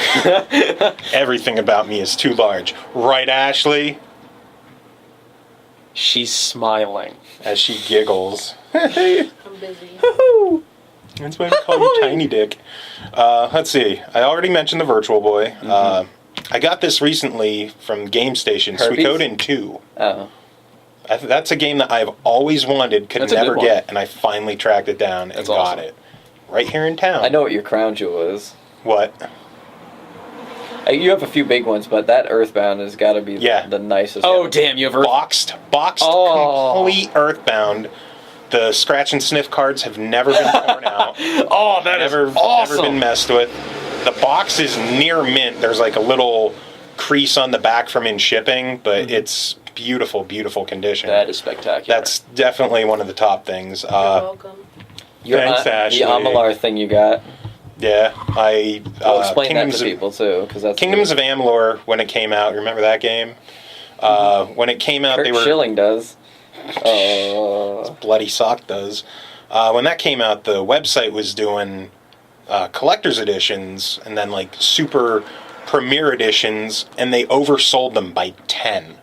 [SPEAKER 2] Everything about me is too large. Right, Ashley?
[SPEAKER 4] She's smiling.
[SPEAKER 2] As she giggles.
[SPEAKER 6] I'm busy.
[SPEAKER 2] That's why we call you Tiny Dick. Let's see. I already mentioned the Virtual Boy. I got this recently from Game Station,
[SPEAKER 3] Herpes?
[SPEAKER 2] Suikoden 2.
[SPEAKER 3] Oh.
[SPEAKER 2] That's a game that I've always wanted, could
[SPEAKER 4] That's a
[SPEAKER 2] never
[SPEAKER 4] good one.
[SPEAKER 2] get, and I finally tracked it down and
[SPEAKER 4] That's
[SPEAKER 2] got
[SPEAKER 4] awesome.
[SPEAKER 2] it. Right here in town.
[SPEAKER 3] I know what your crown jewel is.
[SPEAKER 2] What?
[SPEAKER 3] You have a few big ones, but that Earthbound has got to be
[SPEAKER 2] Yeah.
[SPEAKER 3] the nicest.
[SPEAKER 4] Oh,
[SPEAKER 3] one.
[SPEAKER 4] damn, you have
[SPEAKER 2] Boxed,
[SPEAKER 4] Oh.
[SPEAKER 2] complete Earthbound. The scratch and sniff cards have never been torn out.
[SPEAKER 4] Oh, that is
[SPEAKER 2] Never
[SPEAKER 4] awesome.
[SPEAKER 2] been messed with. The box is near mint. There's like a little crease on the back from in shipping, but it's beautiful, beautiful condition.
[SPEAKER 4] That is spectacular.
[SPEAKER 2] That's definitely one of the top things.
[SPEAKER 6] You're welcome.
[SPEAKER 2] Thanks,
[SPEAKER 3] the
[SPEAKER 2] Ashley.
[SPEAKER 3] Amalar thing you got.
[SPEAKER 2] Yeah, I
[SPEAKER 3] We'll explain that
[SPEAKER 2] Kingdoms
[SPEAKER 3] to
[SPEAKER 2] of,
[SPEAKER 3] people too, because that's
[SPEAKER 2] Kingdoms of Amalur when it came out. Remember that game? When it came out,
[SPEAKER 3] Kurt
[SPEAKER 2] they were
[SPEAKER 3] Schilling does.
[SPEAKER 2] Bloody Sock does. When that came out, the website was doing collector's editions and then like super premier editions, and they oversold them by 10.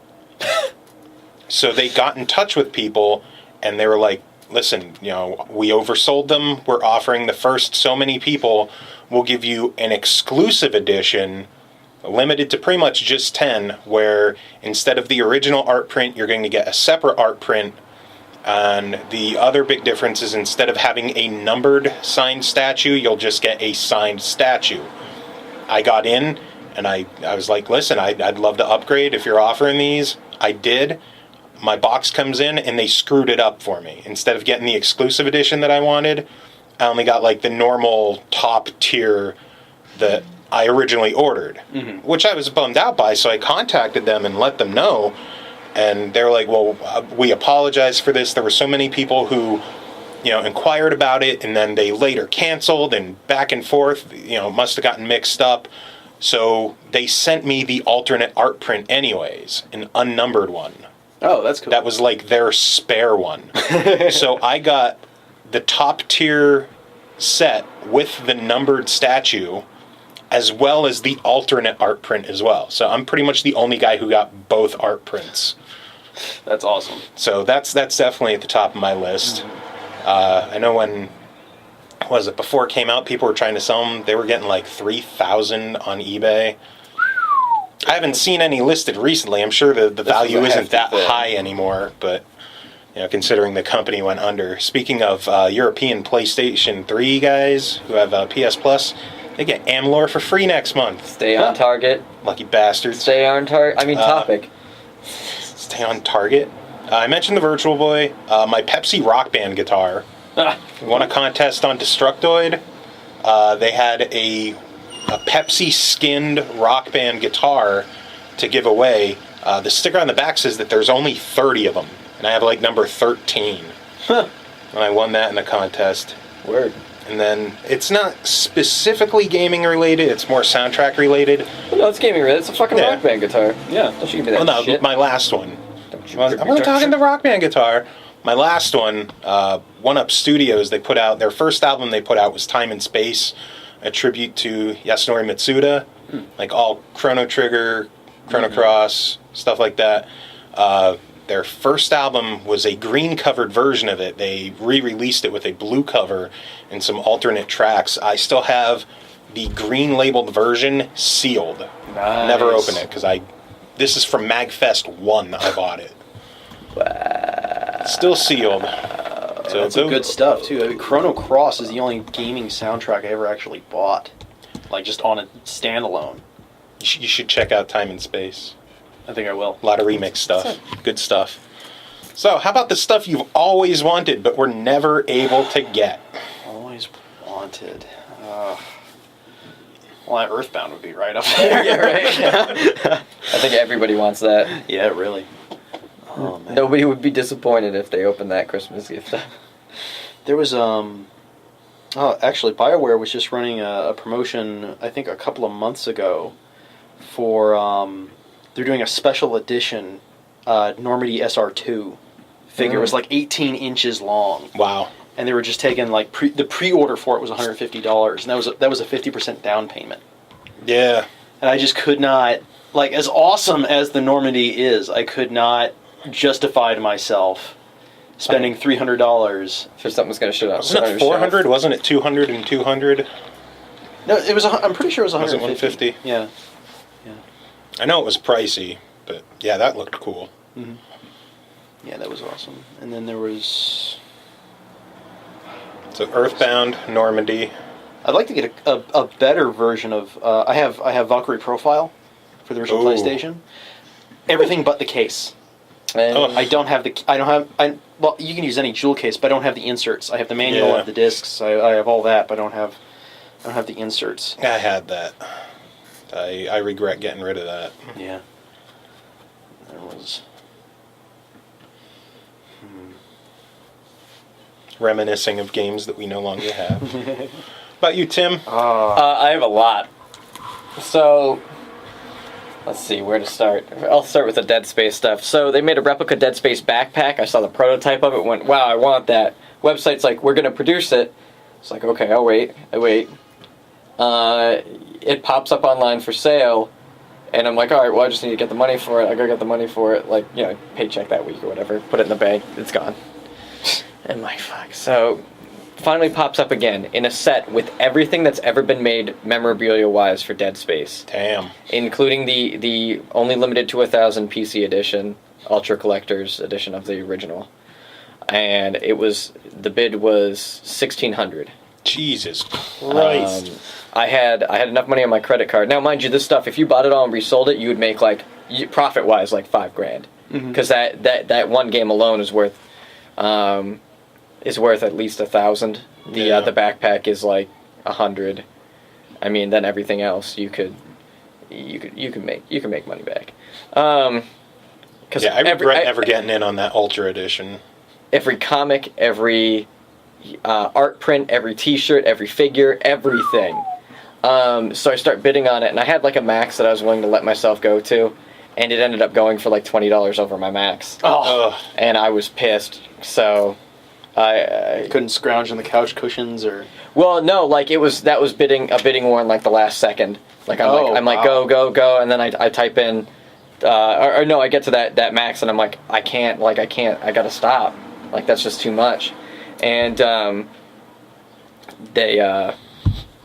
[SPEAKER 2] So they got in touch with people, and they were like, listen, you know, we oversold them. We're offering the first so many people, we'll give you an exclusive edition, limited to pretty much just 10, where instead of the original art print, you're going to get a separate art print. And the other big difference is instead of having a numbered signed statue, you'll just get a signed statue. I got in, and I was like, listen, I'd love to upgrade if you're offering these. I did. My box comes in, and they screwed it up for me. Instead of getting the exclusive edition that I wanted, I only got like the normal top tier that I originally ordered, which I was bummed out by. So I contacted them and let them know. And they were like, well, we apologize for this. There were so many people who, you know, inquired about it, and then they later canceled, and back and forth, you know, must have gotten mixed up. So they sent me the alternate art print anyways, an unnumbered one.
[SPEAKER 4] Oh, that's cool.
[SPEAKER 2] That was like their spare one. So I got the top tier set with the numbered statue, as well as the alternate art print as well. So I'm pretty much the only guy who got both art prints.
[SPEAKER 4] That's awesome.
[SPEAKER 2] So that's definitely at the top of my list. I know when, was it, before it came out, people were trying to sell them. They were getting like 3,000 on eBay. I haven't seen any listed recently. I'm sure the value isn't that high anymore, but you know, considering the company went under. Speaking of European PlayStation 3 guys who have PS Plus, they get Amlor for free next month.
[SPEAKER 3] Stay on target.
[SPEAKER 2] Lucky bastards.
[SPEAKER 3] Stay on target. I mean, topic.
[SPEAKER 2] Stay on target. I mentioned the Virtual Boy. My Pepsi Rock Band guitar won a contest on Destructoid. They had a Pepsi skinned Rock Band guitar to give away. The sticker on the back says that there's only 30 of them, and I have like number 13. And I won that in a contest.
[SPEAKER 3] Word.
[SPEAKER 2] And then it's not specifically gaming related; it's more soundtrack related.
[SPEAKER 3] Well, no, it's gaming related. It's a fucking
[SPEAKER 2] Yeah.
[SPEAKER 3] Rock Band guitar.
[SPEAKER 4] Yeah.
[SPEAKER 3] Don't you give me that
[SPEAKER 2] Well, no,
[SPEAKER 3] shit.
[SPEAKER 2] my last one.
[SPEAKER 3] Don't you
[SPEAKER 2] I'm only talking the Rock Band guitar. My last one, One Up Studios, they put out, their first album they put out was Time and Space, a tribute to Yasunori Mitsuda, like all Chrono Trigger, Chrono Cross, stuff like that. Their first album was a green-covered version of it. They re-released it with a blue cover and some alternate tracks. I still have the green-labeled version sealed.
[SPEAKER 4] Nice.
[SPEAKER 2] Never open it, because this is from MagFest 1, I bought it.
[SPEAKER 3] Wow.
[SPEAKER 2] Still sealed. So
[SPEAKER 4] That's some good stuff too. I mean, Chrono Cross is the only gaming soundtrack I ever actually bought, like just on a standalone.
[SPEAKER 2] You should check out Time and Space.
[SPEAKER 4] I think I will.
[SPEAKER 2] A lot of remix stuff. Good stuff. So, how about the stuff you've always wanted but were never able to get?
[SPEAKER 4] Always wanted. Well, that Earthbound would be right up there.
[SPEAKER 3] Yeah, right. I think everybody wants that.
[SPEAKER 4] Yeah, really. Oh man.
[SPEAKER 3] Nobody would be disappointed if they opened that Christmas gift.
[SPEAKER 4] There was actually BioWare was just running a promotion I think a couple of months ago for they're doing a special edition Normandy SR2 figure. It was like 18 inches long.
[SPEAKER 2] Wow.
[SPEAKER 4] And they were just taking like the pre-order for it was $150, and that was a 50% down payment.
[SPEAKER 2] Yeah.
[SPEAKER 4] And I just could not, like, as awesome as the Normandy is, I could not justify to myself spending $300
[SPEAKER 3] For something that's going to show up.
[SPEAKER 2] Wasn't it 400? Wasn't it 200 and 200?
[SPEAKER 4] No, it was. I'm pretty sure it was
[SPEAKER 2] Was it
[SPEAKER 4] 150.
[SPEAKER 2] 150?
[SPEAKER 4] Yeah.
[SPEAKER 2] I know it was pricey, but yeah, that looked cool.
[SPEAKER 4] Yeah, that was awesome. And then there was.
[SPEAKER 2] So Earthbound, Normandy.
[SPEAKER 4] I'd like to get a better version of. I have Valkyrie Profile for the original
[SPEAKER 2] Ooh.
[SPEAKER 4] PlayStation. Everything but the case.
[SPEAKER 2] Oh.
[SPEAKER 4] I don't have the. Well, you can use any jewel case, but I don't have the inserts. I have the manual, I have the discs. I have all that, but I don't have the inserts.
[SPEAKER 2] I had that. I regret getting rid of that.
[SPEAKER 4] Yeah. There was.
[SPEAKER 2] Reminiscing of games that we no longer have. About you, Tim?
[SPEAKER 3] I have a lot. So, Let's see where to start. I'll start with the Dead Space stuff. So they made a replica Dead Space backpack. I saw the prototype of it. Went, wow, I want that. Website's like, we're gonna produce it. It's like, okay, I'll wait. I wait. It pops up online for sale, and I'm like, all right, well, I just need to get the money for it. I go get the money for it, like, paycheck that week or whatever. Put it in the bank. It's gone. And my fuck. So finally pops up again in a set with everything that's ever been made memorabilia-wise for Dead Space.
[SPEAKER 2] Damn.
[SPEAKER 3] Including the only limited to 1,000 PC edition, Ultra Collector's edition of the original. And the bid was $1,600.
[SPEAKER 2] Jesus Christ.
[SPEAKER 3] I had enough money on my credit card. Now, mind you, this stuff, if you bought it all and resold it, you would make, profit-wise, like $5,000. Because that one game alone is worth at least $1,000. The backpack is like $100. I mean, then everything else you can make money back. I
[SPEAKER 2] regret never getting in on that Ultra Edition.
[SPEAKER 3] Every comic, every art print, every T-shirt, every figure, everything. So I start bidding on it, and I had like a max that I was willing to let myself go to, and it ended up going for like $20 over my max.
[SPEAKER 4] Oh,
[SPEAKER 3] and I was pissed. So I
[SPEAKER 4] couldn't scrounge on the couch cushions or.
[SPEAKER 3] Well, no, like that was a bidding war in like the last second. Like I'm like go, and then I type in, or no, I get to that max, and I'm like I can't, I gotta stop. Like that's just too much, and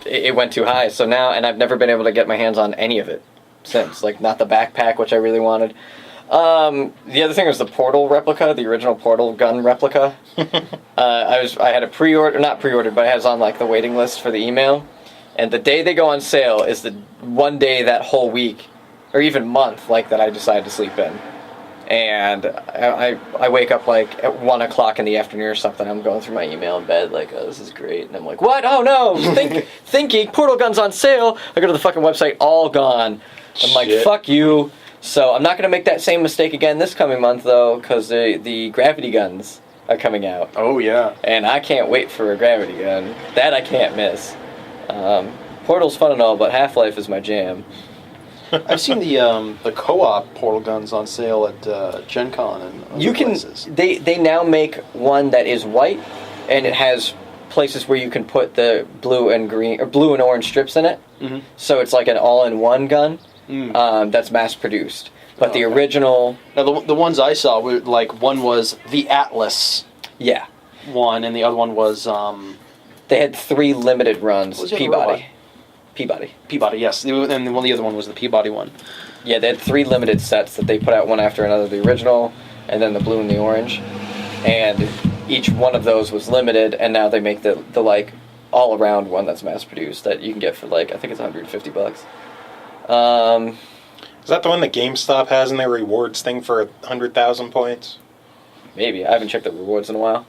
[SPEAKER 3] it went too high. So now, and I've never been able to get my hands on any of it since. Like not the backpack, which I really wanted. The other thing was the Portal replica, the original Portal gun replica. I had a not pre-ordered, but I was on like the waiting list for the email. And the day they go on sale is the one day that whole week, or even month, like that I decide to sleep in. And I wake up like at 1 o'clock in the afternoon or something. I'm going through my email in bed like, oh, this is great. And I'm like, what? Oh no, Thinking Portal guns on sale. I go to the fucking website, all gone. I'm like, fuck you. So I'm not going to make that same mistake again this coming month, though, because the gravity guns are coming out.
[SPEAKER 4] Oh, yeah.
[SPEAKER 3] And I can't wait for a gravity gun. That I can't miss. Portal's fun and all, but Half-Life is my jam.
[SPEAKER 4] I've seen the co-op Portal guns on sale at Gen Con and other places.
[SPEAKER 3] They now make one that is white, and it has places where you can put the blue and green, or blue and orange strips in it. Mm-hmm. So it's like an all-in-one gun. That's mass-produced. But the original...
[SPEAKER 4] Now, the ones I saw, were like, one was the Atlas one, and the other one was...
[SPEAKER 3] They had 3 limited runs. Peabody,
[SPEAKER 4] yes. And the other one was the Peabody one.
[SPEAKER 3] Yeah, they had 3 limited sets that they put out one after another. The original, and then the blue and the orange. And each one of those was limited, and now they make the like, all-around one that's mass-produced that you can get for, like, I think it's $150.
[SPEAKER 2] Is that the one that GameStop has in their rewards thing for 100,000 points?
[SPEAKER 3] Maybe. I haven't checked the rewards in a while.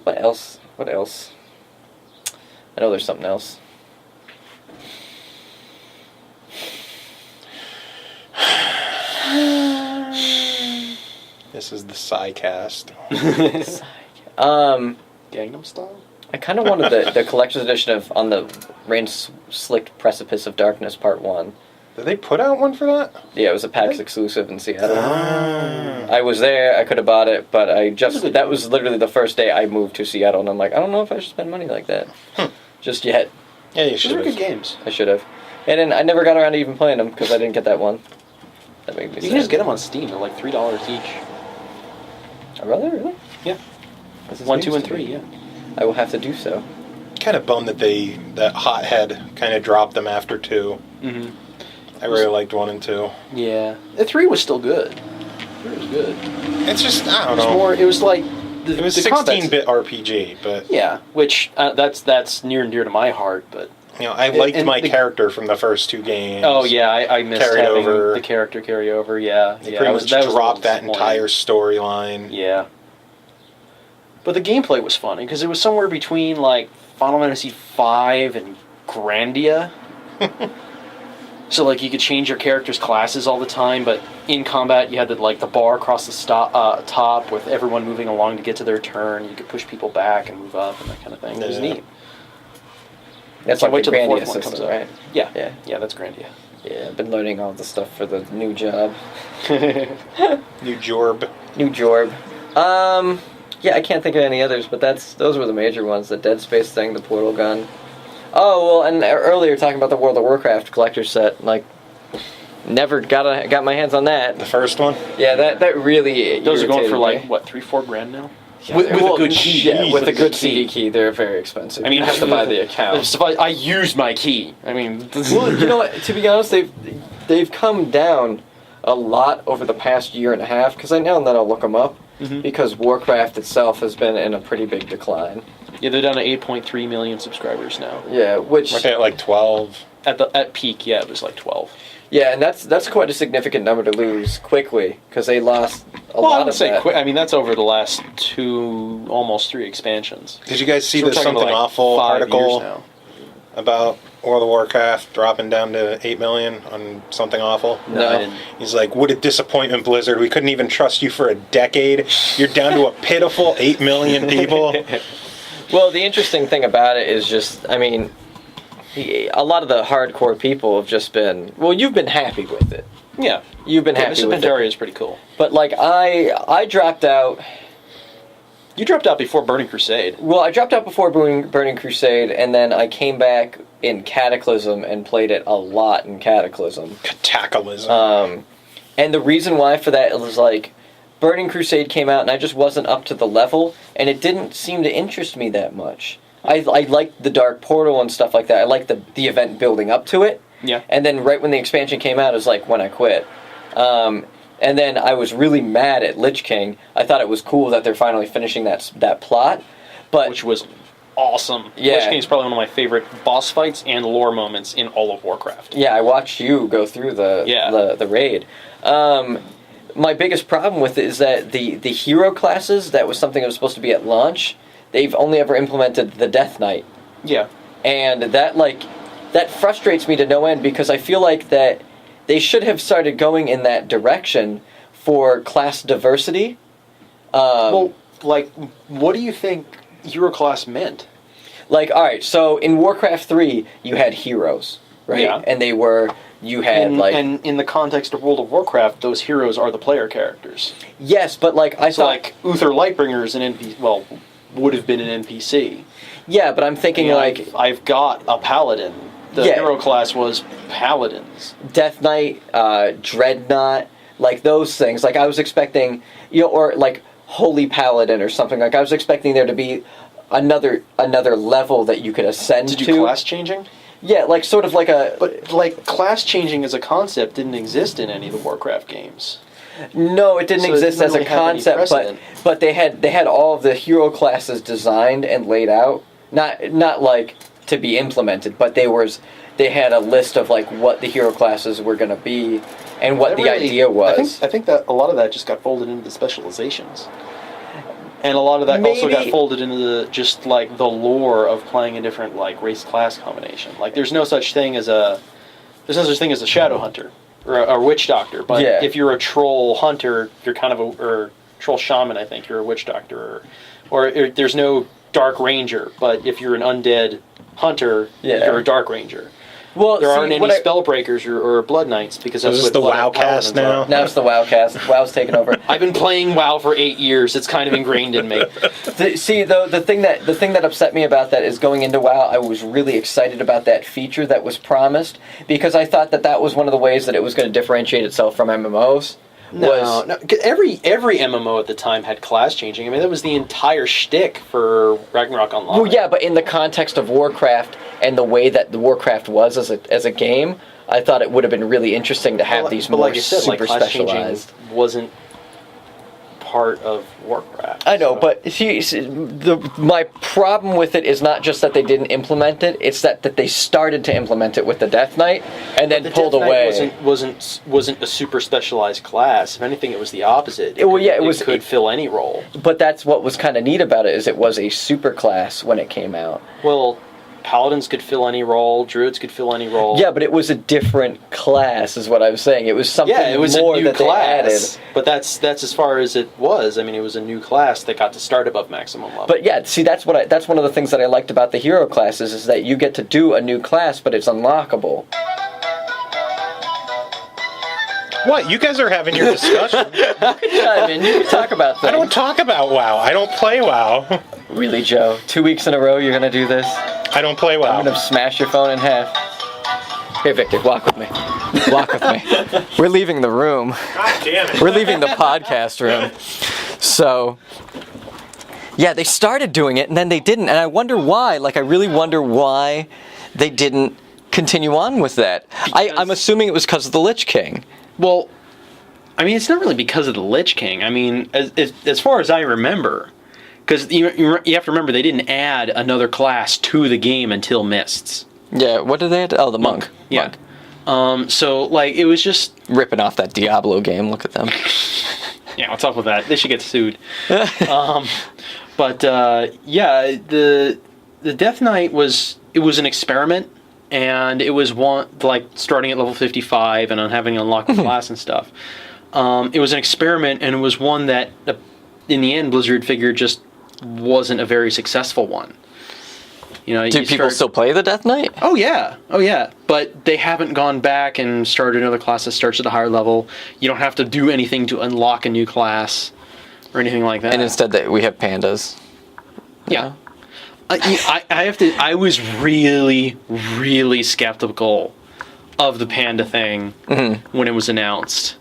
[SPEAKER 3] What else? I know there's something else.
[SPEAKER 2] This is the Psycast.
[SPEAKER 4] Gangnam Style?
[SPEAKER 3] I kind of wanted the collector's edition of On the Rain-Slicked Precipice of Darkness Part 1.
[SPEAKER 2] Did they put out one for that?
[SPEAKER 3] Yeah, it was a PAX exclusive in Seattle. I was there, I could have bought it, but that was literally the first day I moved to Seattle, and I'm like, I don't know if I should spend money like that. Just yet.
[SPEAKER 2] Yeah, you should have.
[SPEAKER 4] Those are good games.
[SPEAKER 3] I should have. And then I never got around to even playing them, because I didn't get that one. That made me sad.
[SPEAKER 4] You can just get them on Steam, they're like $3 each.
[SPEAKER 3] Oh, really?
[SPEAKER 4] Yeah.
[SPEAKER 3] 1,
[SPEAKER 4] 2, and 3, yeah.
[SPEAKER 3] I will have to do so.
[SPEAKER 2] Kind of bummed that Hothead kind of dropped them after 2. Mm-hmm. I really liked 1 and 2.
[SPEAKER 4] Yeah. The 3 was still good. 3 was good.
[SPEAKER 2] It's just, I don't know.
[SPEAKER 4] It was like...
[SPEAKER 2] It was 16-bit RPG, but...
[SPEAKER 4] Yeah, which, that's near and dear to my heart, but...
[SPEAKER 2] You know, I liked my character from the first 2 games.
[SPEAKER 4] Oh, yeah, I missed
[SPEAKER 2] Carried
[SPEAKER 4] having
[SPEAKER 2] over.
[SPEAKER 4] the character carry over, yeah.
[SPEAKER 2] They pretty much dropped that entire storyline.
[SPEAKER 4] Yeah. But the gameplay was funny, because it was somewhere between, like, Final Fantasy V and Grandia. So, like, you could change your character's classes all the time, but in combat you had the bar across the top with everyone moving along to get to their turn. You could push people back and move up and that kind of thing. It was neat.
[SPEAKER 3] That's
[SPEAKER 4] Can't
[SPEAKER 3] like
[SPEAKER 4] wait
[SPEAKER 3] the
[SPEAKER 4] till the fourth
[SPEAKER 3] Grandia
[SPEAKER 4] one
[SPEAKER 3] system,
[SPEAKER 4] comes out.
[SPEAKER 3] right?
[SPEAKER 4] Yeah,
[SPEAKER 3] Yeah.
[SPEAKER 4] that's Grandia.
[SPEAKER 3] Yeah, I've been learning all the stuff for the new job.
[SPEAKER 2] New Jorb.
[SPEAKER 3] New Jorb. Yeah, I can't think of any others, but those were the major ones. The Dead Space thing, the portal gun. Oh, well, and earlier talking about the World of Warcraft collector set, like, never got my hands on that.
[SPEAKER 2] The first one?
[SPEAKER 3] Yeah, that really
[SPEAKER 4] Those are going for
[SPEAKER 3] irritated
[SPEAKER 4] like
[SPEAKER 3] me.
[SPEAKER 4] what, $3-4 grand now?
[SPEAKER 3] Yeah,
[SPEAKER 4] with
[SPEAKER 3] well,
[SPEAKER 4] a good key.
[SPEAKER 3] Yeah, with a good
[SPEAKER 4] key.
[SPEAKER 3] CD key, they're very expensive.
[SPEAKER 4] I mean,
[SPEAKER 3] you have to buy the account.
[SPEAKER 4] I used my key. I mean,
[SPEAKER 3] Well, you know what? To be honest, they've come down a lot over the past year and a half. Because I now and then I'll look them up.
[SPEAKER 4] Mhm.
[SPEAKER 3] Because Warcraft itself has been in a pretty big decline.
[SPEAKER 4] yeah, they're down to 8.3 million subscribers now.
[SPEAKER 3] Yeah, which
[SPEAKER 2] We're at like 12.
[SPEAKER 4] At peak, yeah, it was like 12.
[SPEAKER 3] yeah, and that's quite a significant number to lose quickly because they lost a
[SPEAKER 4] Well, I
[SPEAKER 3] lot
[SPEAKER 4] would
[SPEAKER 3] of
[SPEAKER 4] say
[SPEAKER 3] that.
[SPEAKER 4] quick. I mean, that's over the last almost 3 expansions.
[SPEAKER 2] Did you guys see
[SPEAKER 4] So we're
[SPEAKER 2] the
[SPEAKER 4] talking
[SPEAKER 2] Something
[SPEAKER 4] about, like,
[SPEAKER 2] Awful
[SPEAKER 4] 5 years
[SPEAKER 2] article
[SPEAKER 4] now.
[SPEAKER 2] about World of Warcraft dropping down to 8 million on Something Awful?
[SPEAKER 3] No.
[SPEAKER 4] I didn't.
[SPEAKER 2] He's like, what a disappointment, Blizzard. We couldn't even trust you for a decade. You're down to a pitiful 8 million people.
[SPEAKER 3] Well, the interesting thing about it is just, I mean, a lot of the hardcore people have just been, well, you've been happy with it.
[SPEAKER 4] Yeah.
[SPEAKER 3] You've been
[SPEAKER 4] Yeah,
[SPEAKER 3] happy
[SPEAKER 4] Mr.
[SPEAKER 3] with it.
[SPEAKER 4] Pandaria is pretty cool.
[SPEAKER 3] But, like, I dropped out.
[SPEAKER 4] You dropped out before Burning Crusade.
[SPEAKER 3] Well, I dropped out before Burning Crusade, and then I came back in Cataclysm and played it a lot in Cataclysm.
[SPEAKER 2] Cataclysm.
[SPEAKER 3] And the reason why for that was, like, Burning Crusade came out, and I just wasn't up to the level, and it didn't seem to interest me that much. I liked the Dark Portal and stuff like that. I liked the event building up to it.
[SPEAKER 4] Yeah.
[SPEAKER 3] And then right when the expansion came out, it was like when I quit. And then I was really mad at Lich King. I thought it was cool that they're finally finishing that plot. But
[SPEAKER 4] Which was awesome.
[SPEAKER 3] Yeah.
[SPEAKER 4] Lich King is probably one of my favorite boss fights and lore moments in all of Warcraft.
[SPEAKER 3] yeah, I watched you go through the raid. My biggest problem with it is that the hero classes, that was something that was supposed to be at launch, they've only ever implemented the Death Knight.
[SPEAKER 4] Yeah.
[SPEAKER 3] And that frustrates me to no end because I feel like that they should have started going in that direction for class diversity.
[SPEAKER 4] Well, like, what do you think hero class meant?
[SPEAKER 3] Like, all right, so in Warcraft 3, you had heroes, right?
[SPEAKER 4] Yeah.
[SPEAKER 3] And you had,
[SPEAKER 4] And in the context of World of Warcraft, those heroes are the player characters.
[SPEAKER 3] yes, but, like, I
[SPEAKER 4] So,
[SPEAKER 3] thought,
[SPEAKER 4] like, Uther Lightbringer is an NPC, well, would have been an NPC.
[SPEAKER 3] yeah, but I'm thinking,
[SPEAKER 4] You know,
[SPEAKER 3] like,
[SPEAKER 4] I've got a paladin. The
[SPEAKER 3] Yeah.
[SPEAKER 4] hero class was paladins.
[SPEAKER 3] Death Knight, Dreadnought, like, those things. Like, I was expecting, or, like, Holy Paladin or something. Like, I was expecting there to be another level that you could ascend
[SPEAKER 4] To
[SPEAKER 3] to.
[SPEAKER 4] do class changing?
[SPEAKER 3] Yeah, like, sort of like a...
[SPEAKER 4] But, like, class changing as a concept didn't exist in any of the Warcraft games.
[SPEAKER 3] No, it didn't
[SPEAKER 4] So it
[SPEAKER 3] exist
[SPEAKER 4] didn't
[SPEAKER 3] as
[SPEAKER 4] really
[SPEAKER 3] a
[SPEAKER 4] have any
[SPEAKER 3] concept,
[SPEAKER 4] precedent.
[SPEAKER 3] but they had all of the hero classes designed and laid out. Not like to be implemented, but they had a list of like what the hero classes were going to be and what the idea was.
[SPEAKER 4] I think that a lot of that just got folded into the specializations. And a lot of that also got
[SPEAKER 3] Maybe-
[SPEAKER 4] folded into the just like the lore of playing a different like race class combination. Like there's no such thing as a shadow hunter or a witch doctor. But
[SPEAKER 3] Yeah.
[SPEAKER 4] if you're a troll hunter, you're kind of or troll shaman. I think you're a witch doctor. Or there's no dark ranger. But if you're an undead hunter,
[SPEAKER 3] Yeah.
[SPEAKER 4] you're a dark ranger.
[SPEAKER 3] Well,
[SPEAKER 4] There
[SPEAKER 3] see,
[SPEAKER 4] aren't any
[SPEAKER 3] what I-
[SPEAKER 4] spell breakers or blood knights because
[SPEAKER 2] So
[SPEAKER 4] that's
[SPEAKER 2] this is
[SPEAKER 4] what
[SPEAKER 2] the
[SPEAKER 4] Blood
[SPEAKER 2] WoWcast
[SPEAKER 4] Paladins
[SPEAKER 2] now?
[SPEAKER 4] are.
[SPEAKER 3] Now it's the WoWcast. WoW's taken over.
[SPEAKER 4] I've been playing WoW for 8 years. It's kind of ingrained in me.
[SPEAKER 3] See, though, the thing that upset me about that is going into WoW, I was really excited about that feature that was promised because I thought that was one of the ways that it was going to differentiate itself from MMOs.
[SPEAKER 4] No. 'Cause every MMO at the time had class changing. I mean, that was the entire shtick for Ragnarok Online.
[SPEAKER 3] Well, yeah, but in the context of Warcraft and the way that the Warcraft was as a game, I thought it would have been really interesting to have these
[SPEAKER 4] but
[SPEAKER 3] more
[SPEAKER 4] like you said,
[SPEAKER 3] super
[SPEAKER 4] like class changing
[SPEAKER 3] specialized.
[SPEAKER 4] wasn't part of Warcraft.
[SPEAKER 3] I know,
[SPEAKER 4] so-
[SPEAKER 3] but see, my problem with it is not just that they didn't implement it; it's that they started to implement it with the Death Knight and then
[SPEAKER 4] the
[SPEAKER 3] pulled
[SPEAKER 4] Death Knight
[SPEAKER 3] away.
[SPEAKER 4] wasn't a super specialized class. If anything, it was the opposite.
[SPEAKER 3] Well, yeah, it
[SPEAKER 4] could fill any role.
[SPEAKER 3] But that's what was kind of neat about it is it was a super class when it came out.
[SPEAKER 4] Well, paladins could fill any role, druids could fill any role.
[SPEAKER 3] Yeah, but it was a different class, is what I was saying. It was something
[SPEAKER 4] Yeah, it was
[SPEAKER 3] more
[SPEAKER 4] a new
[SPEAKER 3] that
[SPEAKER 4] class,
[SPEAKER 3] they added.
[SPEAKER 4] but that's as far as it was. I mean, it was a new class that got to start above maximum level.
[SPEAKER 3] But yeah, see, that's one of the things that I liked about the hero classes is that you get to do a new class, but it's unlockable.
[SPEAKER 2] What? You guys are having your discussion.
[SPEAKER 3] I mean, you can talk about things.
[SPEAKER 2] I don't talk about WoW. I don't play WoW.
[SPEAKER 3] Really, Joe? 2 weeks in a row, you're gonna do this?
[SPEAKER 2] I don't play WoW.
[SPEAKER 3] I'm gonna smash your phone in half. Here, Victor, walk with me. Walk with me. We're leaving the room.
[SPEAKER 2] God damn it.
[SPEAKER 3] We're leaving the podcast room. So, yeah, they started doing it, and then they didn't, and I wonder why. Like, I really wonder why they didn't continue on with that. I'm assuming it was because of the Lich King.
[SPEAKER 4] Well, I mean, it's not really because of the Lich King. I mean, as far as I remember, because you have to remember they didn't add another class to the game until Mists.
[SPEAKER 3] Yeah, what did they add? Oh, the monk.
[SPEAKER 4] Yeah.
[SPEAKER 3] Monk.
[SPEAKER 4] So, like, it was just...
[SPEAKER 3] Ripping off that Diablo game, look at them.
[SPEAKER 4] Yeah, what's up with that? They should get sued. But yeah, the Death Knight was an experiment, and it was one like starting at level 55 and on having to unlock the class and stuff. It was an experiment, and it was one that, in the end, Blizzard figured just wasn't a very successful one. You know,
[SPEAKER 3] Do people still play the Death Knight?
[SPEAKER 4] Oh yeah. But they haven't gone back and started another class that starts at a higher level. You don't have to do anything to unlock a new class or anything like that.
[SPEAKER 3] And instead, we have pandas.
[SPEAKER 4] Yeah. I was really, really skeptical of the panda thing when it was announced.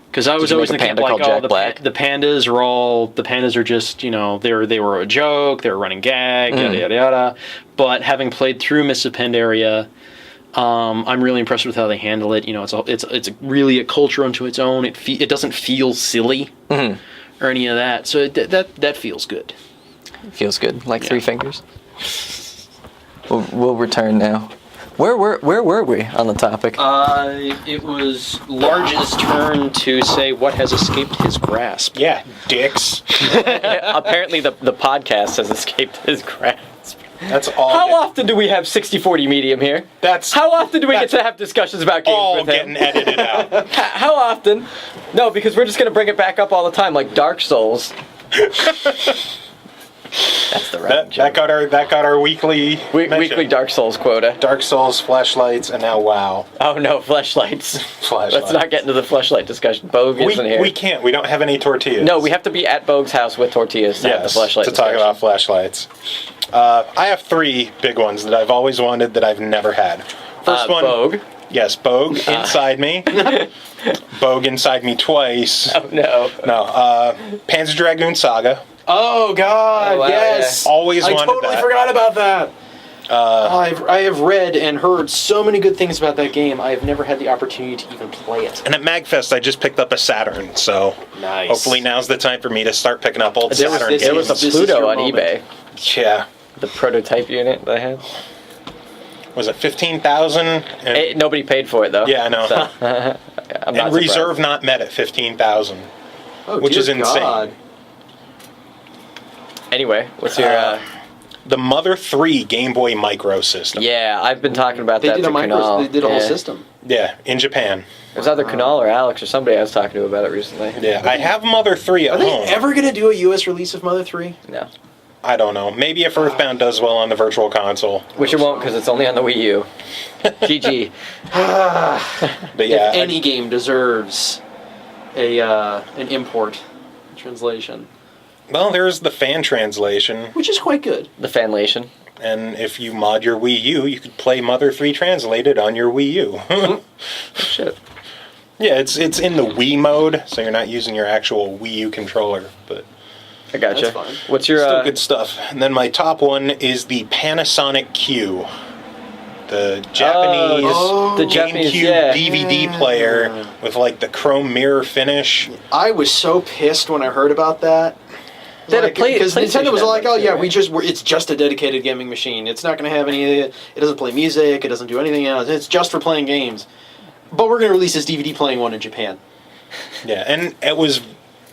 [SPEAKER 4] Because I was
[SPEAKER 3] you
[SPEAKER 4] always
[SPEAKER 3] make a
[SPEAKER 4] thinking,
[SPEAKER 3] panda
[SPEAKER 4] like,
[SPEAKER 3] called
[SPEAKER 4] oh,
[SPEAKER 3] Jack Black?
[SPEAKER 4] the pandas are just, you know, they were a joke, they were a running gag, yada, yada, yada. But having played through Mists of Pandaria, I'm really impressed with how they handle it. You know, it's really a culture unto its own. It doesn't feel silly or any of that. So that feels good.
[SPEAKER 3] Feels good, like 3 fingers. We'll return now. Where were we on the topic?
[SPEAKER 4] It was Large's turn to say what has escaped his grasp.
[SPEAKER 2] Yeah, dicks.
[SPEAKER 3] Apparently, the podcast has escaped his grasp.
[SPEAKER 2] That's all.
[SPEAKER 3] How often do we have 60-40 medium here?
[SPEAKER 2] That's
[SPEAKER 3] How often do we get
[SPEAKER 2] that's
[SPEAKER 3] to have discussions about games
[SPEAKER 2] all
[SPEAKER 3] with him?
[SPEAKER 2] getting edited out.
[SPEAKER 3] How often? No, because we're just gonna bring it back up all the time, like Dark Souls. That's the right
[SPEAKER 2] That got our weekly mention.
[SPEAKER 3] weekly Dark Souls quota.
[SPEAKER 2] Dark Souls, flashlights, and now WoW.
[SPEAKER 3] Oh no, fleshlights.
[SPEAKER 2] Flashlights.
[SPEAKER 3] Let's not get into the fleshlight discussion. Bogue isn't here.
[SPEAKER 2] We can't. We don't have any tortillas.
[SPEAKER 3] No, we have to be at Bogue's house with tortillas to have the fleshlight
[SPEAKER 2] to talk about flashlights. I have 3 big ones that I've always wanted that I've never had. First one,
[SPEAKER 3] Bogue.
[SPEAKER 2] Yes, Bogue inside me. Bogue inside me twice.
[SPEAKER 3] Oh no.
[SPEAKER 2] No, Panzer Dragoon Saga.
[SPEAKER 4] Oh God!
[SPEAKER 3] Oh, wow,
[SPEAKER 4] yes.
[SPEAKER 2] yeah. Always
[SPEAKER 4] I
[SPEAKER 2] wanted
[SPEAKER 4] totally
[SPEAKER 2] that.
[SPEAKER 4] forgot about that. I have read and heard so many good things about that game. I have never had the opportunity to even play it.
[SPEAKER 2] And at MagFest, I just picked up a Saturn, so
[SPEAKER 4] Nice.
[SPEAKER 2] hopefully now's the time for me to start picking up old
[SPEAKER 3] There was,
[SPEAKER 2] Saturn
[SPEAKER 3] there was a
[SPEAKER 2] games.
[SPEAKER 4] This is
[SPEAKER 3] Pluto
[SPEAKER 4] your
[SPEAKER 3] on
[SPEAKER 4] moment.
[SPEAKER 3] eBay.
[SPEAKER 2] Yeah.
[SPEAKER 3] The prototype unit that I had.
[SPEAKER 2] Was it 15,000?
[SPEAKER 3] Nobody paid for it though.
[SPEAKER 2] Yeah, I know.
[SPEAKER 3] So, I'm not
[SPEAKER 2] And reserve
[SPEAKER 3] surprised.
[SPEAKER 2] not met at 15,000.
[SPEAKER 4] Oh,
[SPEAKER 2] Which
[SPEAKER 4] dear
[SPEAKER 2] is insane.
[SPEAKER 4] God.
[SPEAKER 3] Anyway, what's your?
[SPEAKER 2] The Mother 3 Game Boy Micro system.
[SPEAKER 3] Yeah, I've been talking about
[SPEAKER 4] They
[SPEAKER 3] that
[SPEAKER 4] did
[SPEAKER 3] to
[SPEAKER 4] a micro.
[SPEAKER 3] Kunal.
[SPEAKER 4] They did a whole
[SPEAKER 3] Yeah.
[SPEAKER 4] system.
[SPEAKER 2] Yeah, in Japan.
[SPEAKER 3] It was either Kunal or Alex or somebody I was talking to about it recently.
[SPEAKER 2] Yeah, I have Mother 3 at
[SPEAKER 4] Are they
[SPEAKER 2] home.
[SPEAKER 4] ever going to do a U.S. release of Mother 3?
[SPEAKER 3] No,
[SPEAKER 2] I don't know. Maybe if Earthbound does well on the Virtual Console.
[SPEAKER 3] which it won't because it's only on the Wii U. GG.
[SPEAKER 2] But yeah,
[SPEAKER 4] If any game deserves an import translation,
[SPEAKER 2] well, there's the fan translation.
[SPEAKER 4] which is quite good.
[SPEAKER 3] The Fanlation.
[SPEAKER 2] And if you mod your Wii U, you could play Mother 3 translated on your Wii U.
[SPEAKER 3] Shit.
[SPEAKER 2] Yeah, it's in the Wii mode, so you're not using your actual Wii U controller, but
[SPEAKER 3] I gotcha.
[SPEAKER 4] That's fine.
[SPEAKER 3] What's your?
[SPEAKER 2] still good stuff. And then my top one is the Panasonic Q, the Japanese
[SPEAKER 3] the Japanese,
[SPEAKER 2] GameCube
[SPEAKER 3] yeah.
[SPEAKER 2] DVD player with like the chrome mirror finish.
[SPEAKER 4] I was so pissed when I heard about that.
[SPEAKER 3] They had a
[SPEAKER 4] Because
[SPEAKER 3] PlayStation
[SPEAKER 4] Nintendo was like, "Oh yeah,
[SPEAKER 3] right?
[SPEAKER 4] it's just a dedicated gaming machine. It's not going to have any. It doesn't play music. It doesn't do anything else. It's just for playing games." But we're going to release this DVD playing one in Japan.
[SPEAKER 2] Yeah, and it was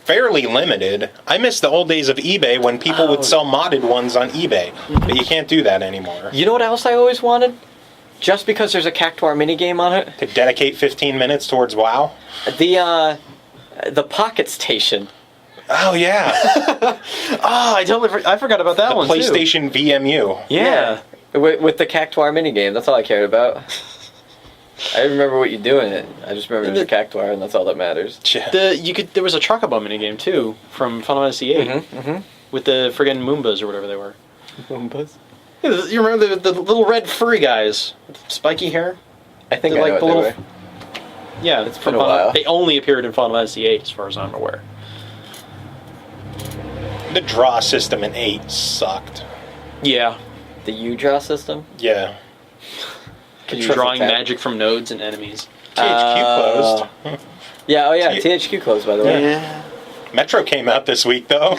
[SPEAKER 2] fairly limited. I miss the old days of eBay when people would sell modded ones on eBay, but you can't do that anymore.
[SPEAKER 3] You know what else I always wanted? Just because there's a Cactuar minigame on it?
[SPEAKER 2] To dedicate 15 minutes towards WoW?
[SPEAKER 3] The Pocket Station.
[SPEAKER 2] Oh, yeah.
[SPEAKER 4] I forgot about that
[SPEAKER 2] The
[SPEAKER 4] one,
[SPEAKER 2] PlayStation VMU.
[SPEAKER 3] Yeah. With the Cactuar minigame, that's all I cared about. I didn't remember what you do in it. I just remember there's a Cactuar, and that's all that matters.
[SPEAKER 4] There was a Chocobo minigame, too, from Final Fantasy VIII. With the friggin' Moombas or whatever they were.
[SPEAKER 3] Moombas?
[SPEAKER 4] Yeah, you remember the little red furry guys with spiky hair?
[SPEAKER 3] I think
[SPEAKER 4] They're
[SPEAKER 3] I know
[SPEAKER 4] like
[SPEAKER 3] what
[SPEAKER 4] the
[SPEAKER 3] they
[SPEAKER 4] little-
[SPEAKER 3] were.
[SPEAKER 4] Yeah,
[SPEAKER 3] It's been a while.
[SPEAKER 4] They only appeared in Final Fantasy VIII, as far as I'm aware.
[SPEAKER 2] The draw system in 8 sucked.
[SPEAKER 4] Yeah.
[SPEAKER 3] The U-Draw system?
[SPEAKER 2] Yeah.
[SPEAKER 4] Drawing magic from nodes and enemies.
[SPEAKER 2] THQ closed.
[SPEAKER 3] Yeah, THQ closed, by the way.
[SPEAKER 2] Metro came out this week, though.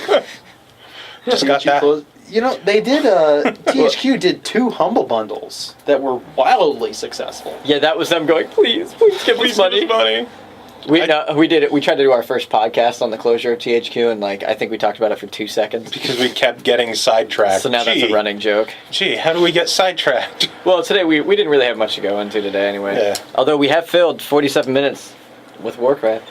[SPEAKER 2] Just got that.
[SPEAKER 4] You know, they did, THQ did 2 Humble Bundles that were wildly successful.
[SPEAKER 3] Yeah, that was them going, please give us money. We did it. We tried to do our first podcast on the closure of THQ, and I think we talked about it for 2 seconds.
[SPEAKER 2] Because we kept getting sidetracked.
[SPEAKER 3] So now that's a running joke.
[SPEAKER 2] Gee, how do we get sidetracked?
[SPEAKER 3] Well, today we didn't really have much to go into today anyway.
[SPEAKER 2] Yeah.
[SPEAKER 3] Although we have filled 47 minutes with Warcraft.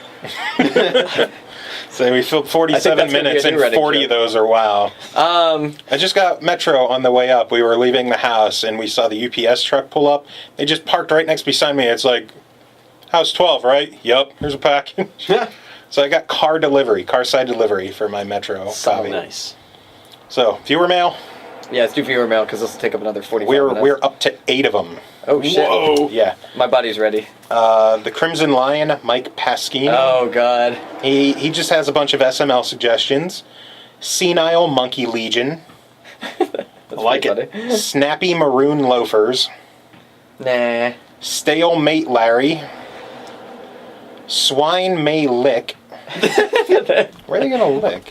[SPEAKER 2] So we filled
[SPEAKER 3] I
[SPEAKER 2] 47
[SPEAKER 3] think that's gonna
[SPEAKER 2] minutes,
[SPEAKER 3] be a
[SPEAKER 2] and
[SPEAKER 3] new Reddit
[SPEAKER 2] 40 of those are WoW. I just got Metro on the way up. We were leaving the house, and we saw the UPS truck pull up. They just parked right next beside me. It's like, house 12, right? Yup, here's a package. So I got car side delivery for my Metro copy.
[SPEAKER 4] Nice.
[SPEAKER 2] So, viewer mail.
[SPEAKER 3] Yeah, let's do viewer mail because this will take up another 45 minutes.
[SPEAKER 2] We're up to 8 of them.
[SPEAKER 3] Oh, shit.
[SPEAKER 2] Whoa. Yeah.
[SPEAKER 3] My body's ready.
[SPEAKER 2] The Crimson Lion, Mike Pasquini.
[SPEAKER 3] Oh, God.
[SPEAKER 2] He just has a bunch of SML suggestions. Senile Monkey Legion.
[SPEAKER 3] I
[SPEAKER 4] like it.
[SPEAKER 2] Snappy Maroon Loafers.
[SPEAKER 3] Nah.
[SPEAKER 2] Stale Mate Larry. Swine May Lick. Where are they going to lick?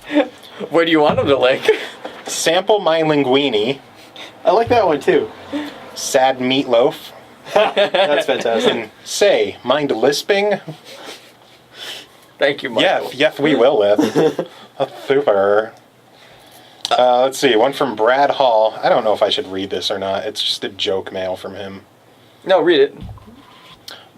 [SPEAKER 3] Where do you want them to lick?
[SPEAKER 2] Sample My Linguini.
[SPEAKER 4] I like that one, too.
[SPEAKER 2] Sad Meatloaf.
[SPEAKER 4] That's fantastic.
[SPEAKER 2] And Say, Mind Lisping?
[SPEAKER 3] Thank you, Michael.
[SPEAKER 2] Yes, we will with. Super. Let's see, one from Brad Hall. I don't know if I should read this or not. It's just a joke mail from him.
[SPEAKER 3] No, read it.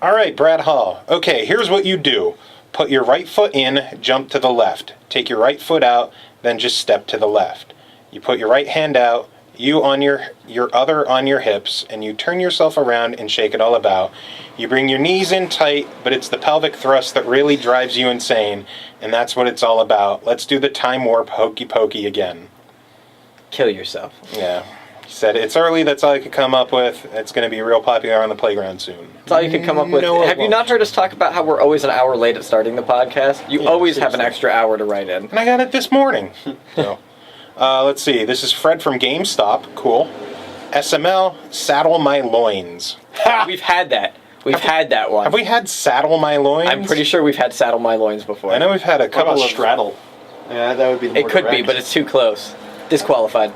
[SPEAKER 2] All right, Brad Hall. Okay, here's what you do. Put your right foot in, jump to the left. Take your right foot out, then just step to the left. You put your right hand out, you on your other on your hips, and you turn yourself around and shake it all about. You bring your knees in tight, but it's the pelvic thrust that really drives you insane, and that's what it's all about. Let's do the time warp hokey pokey again.
[SPEAKER 3] Kill yourself.
[SPEAKER 2] Yeah. He said, it's early, that's all I could come up with. It's going to be real popular on the playground soon.
[SPEAKER 3] That's all you could come up with.
[SPEAKER 2] No, it
[SPEAKER 3] Have you
[SPEAKER 2] won't.
[SPEAKER 3] not heard us talk about how we're always an hour late at starting the podcast? You always have an extra hour to write in.
[SPEAKER 2] And I got it this morning. So, let's see. This is Fred from GameStop. Cool. SML, Saddle My Loins.
[SPEAKER 3] We've had that. We've had that one.
[SPEAKER 2] Have we had Saddle My Loins?
[SPEAKER 3] I'm pretty sure we've had Saddle My Loins before.
[SPEAKER 2] I know we've had a
[SPEAKER 4] How
[SPEAKER 2] couple
[SPEAKER 4] about
[SPEAKER 2] of...
[SPEAKER 4] straddle? Yeah, that would be the
[SPEAKER 3] It
[SPEAKER 4] more
[SPEAKER 3] could be,
[SPEAKER 4] direct.
[SPEAKER 3] but it's too close. Disqualified.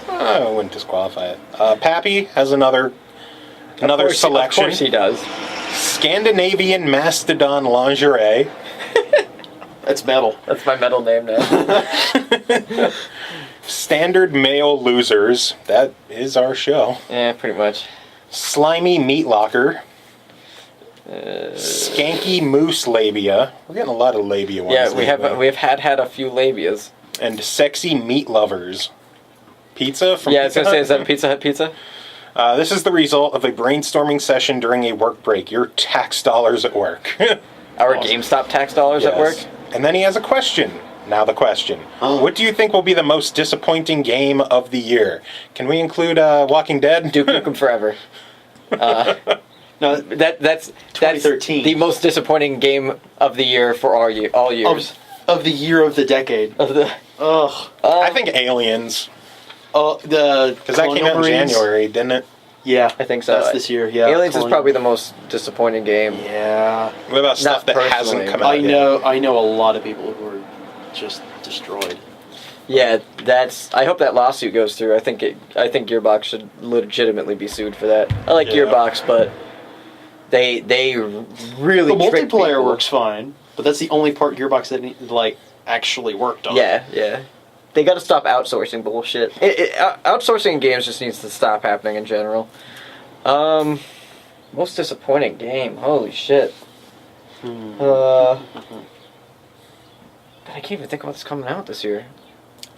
[SPEAKER 2] I wouldn't disqualify it. Pappy has another selection.
[SPEAKER 3] Of course he does.
[SPEAKER 2] Scandinavian Mastodon Lingerie.
[SPEAKER 4] That's metal.
[SPEAKER 3] That's my metal name now.
[SPEAKER 2] Standard Male Losers. That is our show.
[SPEAKER 3] Yeah, pretty much.
[SPEAKER 2] Slimy Meat Locker. Skanky Moose Labia. We're getting a lot of labia ones.
[SPEAKER 3] Yeah, we
[SPEAKER 2] lately.
[SPEAKER 3] have had a few labias.
[SPEAKER 2] And Sexy Meat Lovers. Pizza from
[SPEAKER 3] Yeah, I was
[SPEAKER 2] Pizza
[SPEAKER 3] gonna say,
[SPEAKER 2] Hut?
[SPEAKER 3] is that Pizza Hut pizza?
[SPEAKER 2] This is the result of a brainstorming session during a work break. Your tax dollars at work.
[SPEAKER 3] Our GameStop tax dollars at work?
[SPEAKER 2] Yes. And then he has a question. Now the question. What do you think will be the most disappointing game of the year? Can we include Walking Dead?
[SPEAKER 3] Duke Nukem Forever.
[SPEAKER 4] No,
[SPEAKER 3] That's
[SPEAKER 4] 2013.
[SPEAKER 3] the most disappointing game of the year for all years.
[SPEAKER 4] of the year of the decade. Ugh.
[SPEAKER 2] I think Aliens.
[SPEAKER 4] The
[SPEAKER 2] Because that came out in January, didn't it?
[SPEAKER 4] Yeah,
[SPEAKER 3] I think so.
[SPEAKER 4] That's this year. Yeah,
[SPEAKER 3] Aliens is
[SPEAKER 4] Colonial-
[SPEAKER 3] probably the most disappointing game.
[SPEAKER 4] Yeah,
[SPEAKER 2] What about stuff that hasn't
[SPEAKER 3] personally,
[SPEAKER 2] come
[SPEAKER 3] but
[SPEAKER 2] out
[SPEAKER 4] I
[SPEAKER 2] yet?
[SPEAKER 4] know a lot of people who are just destroyed.
[SPEAKER 3] Yeah, I hope that lawsuit goes through. I think Gearbox should legitimately be sued for that. I like
[SPEAKER 2] Yeah.
[SPEAKER 3] Gearbox, but they really
[SPEAKER 4] The
[SPEAKER 3] trick
[SPEAKER 4] multiplayer
[SPEAKER 3] people.
[SPEAKER 4] works fine. but that's the only part Gearbox that like actually worked on.
[SPEAKER 3] Yeah. They got to stop outsourcing bullshit. Outsourcing games just needs to stop happening in general. Most disappointing game. Holy shit. But I can't even think of what's coming out this year.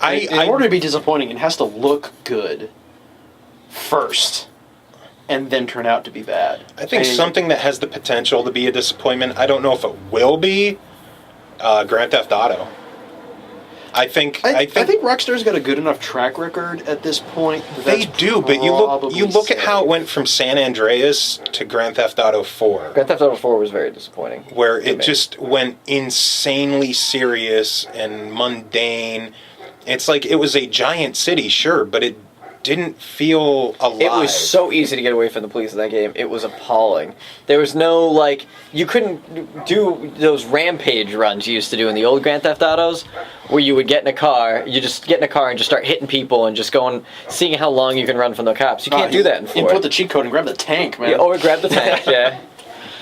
[SPEAKER 4] In order to be disappointing, it has to look good first, and then turn out to be bad.
[SPEAKER 2] I think something that has the potential to be a disappointment, I don't know if it will be, Grand Theft Auto. I think
[SPEAKER 4] Rockstar's got a good enough track record at this point.
[SPEAKER 2] They do, but you look at how it went from San Andreas to Grand Theft Auto 4.
[SPEAKER 3] Grand Theft Auto 4 was very disappointing.
[SPEAKER 2] Where it just went insanely serious and mundane. It's like it was a giant city, sure, but it didn't feel alive.
[SPEAKER 3] It was so easy to get away from the police in that game. It was appalling. There was no, like, you couldn't do those rampage runs you used to do in the old Grand Theft Autos, where you would get in a car, and just start hitting people and just seeing how long you can run from the cops. You can't do that in 4.
[SPEAKER 4] Input the cheat code and grab the tank, man.
[SPEAKER 3] Yeah, or grab the tank, yeah.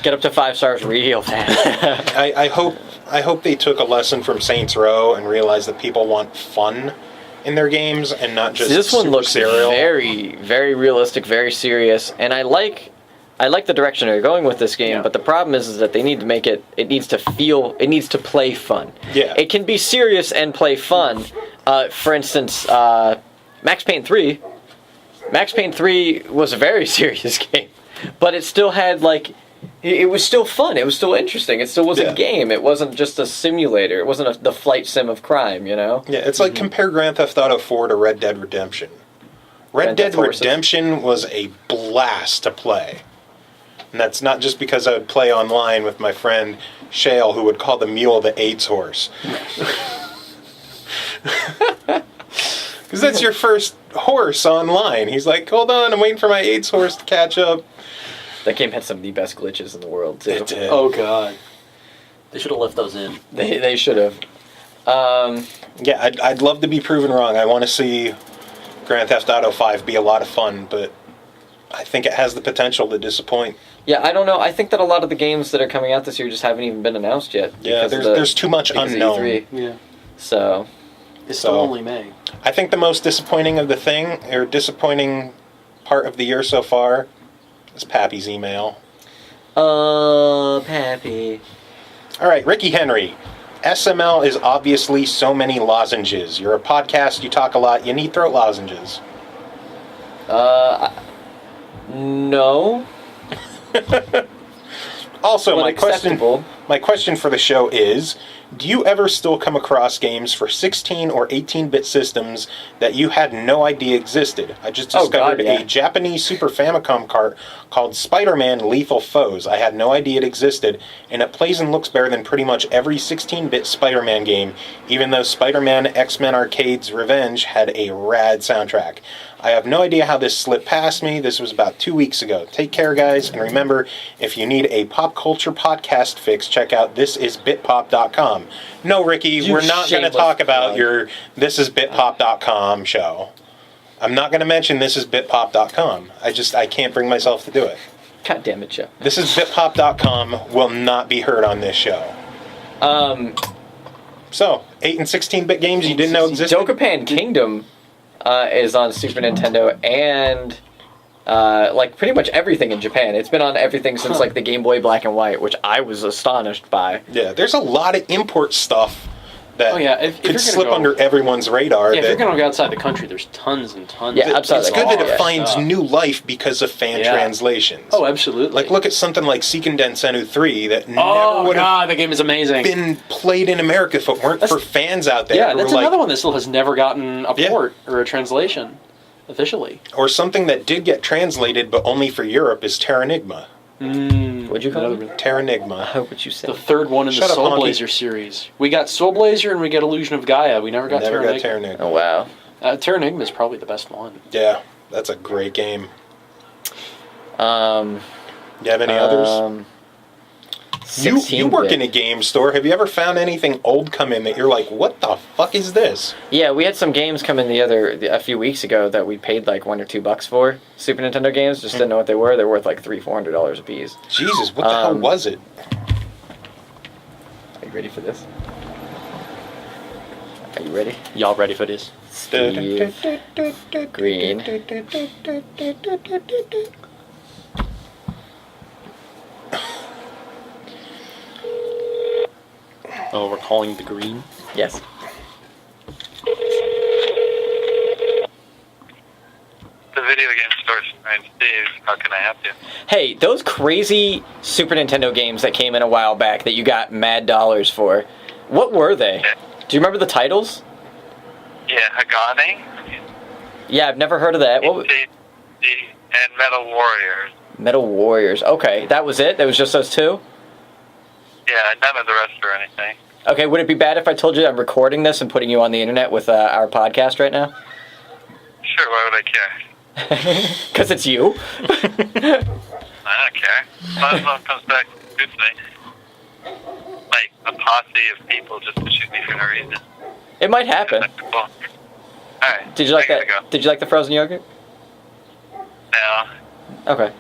[SPEAKER 3] Get up to 5 stars real fast.
[SPEAKER 2] I hope they took a lesson from Saints Row and realized that people want fun in their games and not just
[SPEAKER 3] this one looks
[SPEAKER 2] serial.
[SPEAKER 3] very, very realistic, very serious, and I like the direction they're going with this game.
[SPEAKER 4] Yeah.
[SPEAKER 3] But the problem is that they need to make it needs to play fun.
[SPEAKER 2] Yeah.
[SPEAKER 3] It can be serious and play fun. For instance, Max Payne 3. Max Payne 3 was a very serious game, but it still had it was still fun. It was still interesting. It still was a game. It wasn't just a simulator. It wasn't the flight sim of crime, you know?
[SPEAKER 2] Yeah, it's like compare Grand Theft Auto 4 to Red Dead Redemption. Red Dead Redemption was a blast to play. And that's not just because I would play online with my friend Shale, who would call the mule the AIDS horse. Because that's your first horse online. He's like, hold on, I'm waiting for my AIDS horse to catch up.
[SPEAKER 3] That game had some of the best glitches in the world, too.
[SPEAKER 2] It did.
[SPEAKER 4] Oh, God.
[SPEAKER 6] They should have left those in.
[SPEAKER 3] They should have.
[SPEAKER 2] Yeah, I'd love to be proven wrong. I want to see Grand Theft Auto 5 be a lot of fun, but I think it has the potential to disappoint.
[SPEAKER 3] Yeah, I don't know. I think that a lot of the games that are coming out this year just haven't even been announced yet.
[SPEAKER 2] Yeah, there's too much unknown.
[SPEAKER 3] E3.
[SPEAKER 4] Yeah.
[SPEAKER 3] So,
[SPEAKER 4] It's still only May.
[SPEAKER 2] I think the most disappointing part of the year so far is Pappy's email.
[SPEAKER 3] oh, Pappy.
[SPEAKER 2] All right, Ricky Henry. SML is obviously so many lozenges. You're a podcast, you talk a lot, you need throat lozenges.
[SPEAKER 3] No.
[SPEAKER 2] Also,
[SPEAKER 3] Well,
[SPEAKER 2] my
[SPEAKER 3] acceptable.
[SPEAKER 2] question for the show is, do you ever still come across games for 16 or 18-bit systems that you had no idea existed? I just discovered
[SPEAKER 3] yeah.
[SPEAKER 2] a Japanese Super Famicom cart called Spider-Man Lethal Foes. I had no idea it existed, and it plays and looks better than pretty much every 16-bit Spider-Man game, even though Spider-Man X-Men Arcade's Revenge had a rad soundtrack. I have no idea how this slipped past me. This was about 2 weeks ago. Take care, guys, and remember, if you need a pop culture podcast fix, check out thisisbitpop.com. No, Ricky, we're not going to talk about your thisisbitpop.com show. I'm not going to mention thisisbitpop.com. I can't bring myself to do it.
[SPEAKER 3] God damn it, Joe.
[SPEAKER 2] Thisisbitpop.com will not be heard on this show. So, 8 and 16-bit games you didn't know existed?
[SPEAKER 3] Dokapon Kingdom is on Super Nintendo and pretty much everything in Japan. It's been on everything since the Game Boy Black and White, which I was astonished by.
[SPEAKER 2] Yeah, there's a lot of import stuff that
[SPEAKER 4] if you're
[SPEAKER 2] could
[SPEAKER 4] gonna
[SPEAKER 2] slip
[SPEAKER 4] go-
[SPEAKER 2] under everyone's radar.
[SPEAKER 4] Yeah, if
[SPEAKER 2] that
[SPEAKER 4] you're going to go outside the country, there's tons and tons.
[SPEAKER 3] Yeah,
[SPEAKER 4] of
[SPEAKER 3] outside
[SPEAKER 2] it's
[SPEAKER 3] the
[SPEAKER 2] good that
[SPEAKER 3] country,
[SPEAKER 2] it finds
[SPEAKER 4] stuff.
[SPEAKER 2] new life because of fan translations.
[SPEAKER 4] Oh, absolutely.
[SPEAKER 2] Like, look at something like Seiken Densetsu 3 that never
[SPEAKER 4] Oh,
[SPEAKER 2] would have
[SPEAKER 4] God, the game is amazing.
[SPEAKER 2] been played in America if it weren't for fans out there.
[SPEAKER 4] Yeah,
[SPEAKER 2] who
[SPEAKER 4] that's
[SPEAKER 2] were
[SPEAKER 4] another one that still has never gotten a
[SPEAKER 2] Yeah.
[SPEAKER 4] port or a translation officially.
[SPEAKER 2] Or something that did get translated but only for Europe is Terranigma.
[SPEAKER 3] What'd you call it?
[SPEAKER 2] Terranigma.
[SPEAKER 3] I hope what you said.
[SPEAKER 4] The third one in
[SPEAKER 2] Shut
[SPEAKER 4] the
[SPEAKER 2] up,
[SPEAKER 4] Soul
[SPEAKER 2] Honky.
[SPEAKER 4] Blazer series. We got Soul Blazer and we got Illusion of Gaia. We never got
[SPEAKER 2] Never got
[SPEAKER 4] Terranigma.
[SPEAKER 2] Terranigma.
[SPEAKER 3] Oh, wow.
[SPEAKER 4] Terranigma is probably the best one.
[SPEAKER 2] Yeah, that's a great game.
[SPEAKER 3] Um,
[SPEAKER 2] You have any others? You work in a game store. Have you ever found anything old come in that you're like, what the fuck is this?
[SPEAKER 3] Yeah, we had some games come in a few weeks ago that we paid like $1 or $2 for. Super Nintendo games, just didn't know what they were. They're worth like $300-$400 a piece.
[SPEAKER 2] Jesus, what the hell was it?
[SPEAKER 3] ready for this? Are you ready?
[SPEAKER 6] Y'all ready for this?
[SPEAKER 3] Steve Green.
[SPEAKER 6] Oh, we're calling the green?
[SPEAKER 3] Yes.
[SPEAKER 5] The video game store, right, Steve. How can I help you?
[SPEAKER 3] Hey, those crazy Super Nintendo games that came in a while back that you got mad dollars for, what were they?
[SPEAKER 5] Yeah.
[SPEAKER 3] Do you remember the titles?
[SPEAKER 5] Yeah, Hagane,
[SPEAKER 3] Yeah, I've never heard of that. What?
[SPEAKER 5] and Metal Warriors.
[SPEAKER 3] Metal Warriors. Okay, that was it? That was just those two?
[SPEAKER 5] Yeah, none of the rest or anything.
[SPEAKER 3] Okay, would it be bad if I told you I'm recording this and putting you on the internet with our podcast right now?
[SPEAKER 5] Sure, why would I care?
[SPEAKER 3] Because it's you.
[SPEAKER 5] I don't care. Might as well comes back to good thing. Like a posse of people just to shoot me for no reason.
[SPEAKER 3] It might happen.
[SPEAKER 5] Well, alright.
[SPEAKER 3] Did you like
[SPEAKER 5] I gotta
[SPEAKER 3] that?
[SPEAKER 5] go.
[SPEAKER 3] Did you like the frozen yogurt?
[SPEAKER 5] No.
[SPEAKER 3] Okay.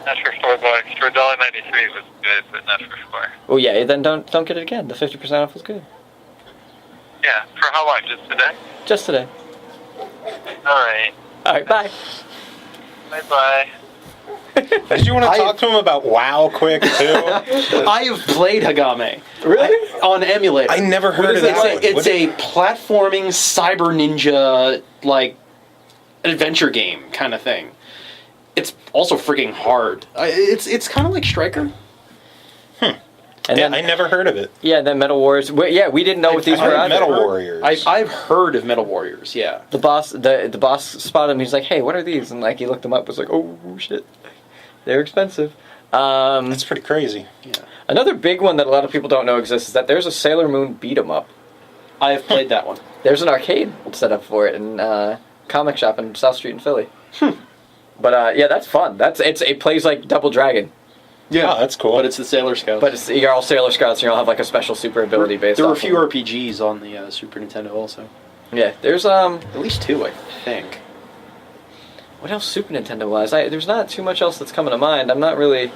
[SPEAKER 5] Not for $4. For $1.93 was good, but not for 4.
[SPEAKER 3] Well, yeah. Then don't get it again. The 50% off was good.
[SPEAKER 5] Yeah, for how long? Just today?
[SPEAKER 3] Just today.
[SPEAKER 5] Alright.
[SPEAKER 3] All right. Bye.
[SPEAKER 5] Bye-bye.
[SPEAKER 2] Did you want to talk to him about WoW quick, too?
[SPEAKER 4] I have played Hagame.
[SPEAKER 3] Really?
[SPEAKER 4] On emulator.
[SPEAKER 2] I never heard of
[SPEAKER 4] It's
[SPEAKER 2] that.
[SPEAKER 4] it's a platforming cyber ninja, like, adventure game kind of thing. It's also freaking hard. It's kind of like Striker.
[SPEAKER 3] And
[SPEAKER 2] Yeah,
[SPEAKER 3] then,
[SPEAKER 2] I never heard of it.
[SPEAKER 3] yeah, then Metal Warriors. Yeah, we didn't know what these
[SPEAKER 2] I
[SPEAKER 3] were.
[SPEAKER 2] heard
[SPEAKER 3] either.
[SPEAKER 2] Metal Warriors.
[SPEAKER 4] I've heard of Metal Warriors, yeah.
[SPEAKER 3] The boss spotted him. He's like, "Hey, what are these?" And like he looked them up. Was like, "Oh shit, they're expensive."
[SPEAKER 2] That's pretty crazy.
[SPEAKER 3] Another big one that a lot of people don't know exists is that there's a Sailor Moon beat 'em up.
[SPEAKER 4] I have played that one.
[SPEAKER 3] There's an arcade set up for it in comic shop in South Street in Philly. But yeah, that's fun. It plays like Double Dragon,
[SPEAKER 2] Yeah, that's cool.
[SPEAKER 4] But it's the Sailor Scouts.
[SPEAKER 3] but you're all Sailor Scouts and you'll have like a special super ability based.
[SPEAKER 4] There were a
[SPEAKER 3] off
[SPEAKER 4] few
[SPEAKER 3] of
[SPEAKER 4] RPGs on the Super Nintendo also.
[SPEAKER 3] Yeah, there's
[SPEAKER 4] At least 2, I think.
[SPEAKER 3] what else Super Nintendo wise? There's not too much else that's coming to mind. I'm not really.
[SPEAKER 2] You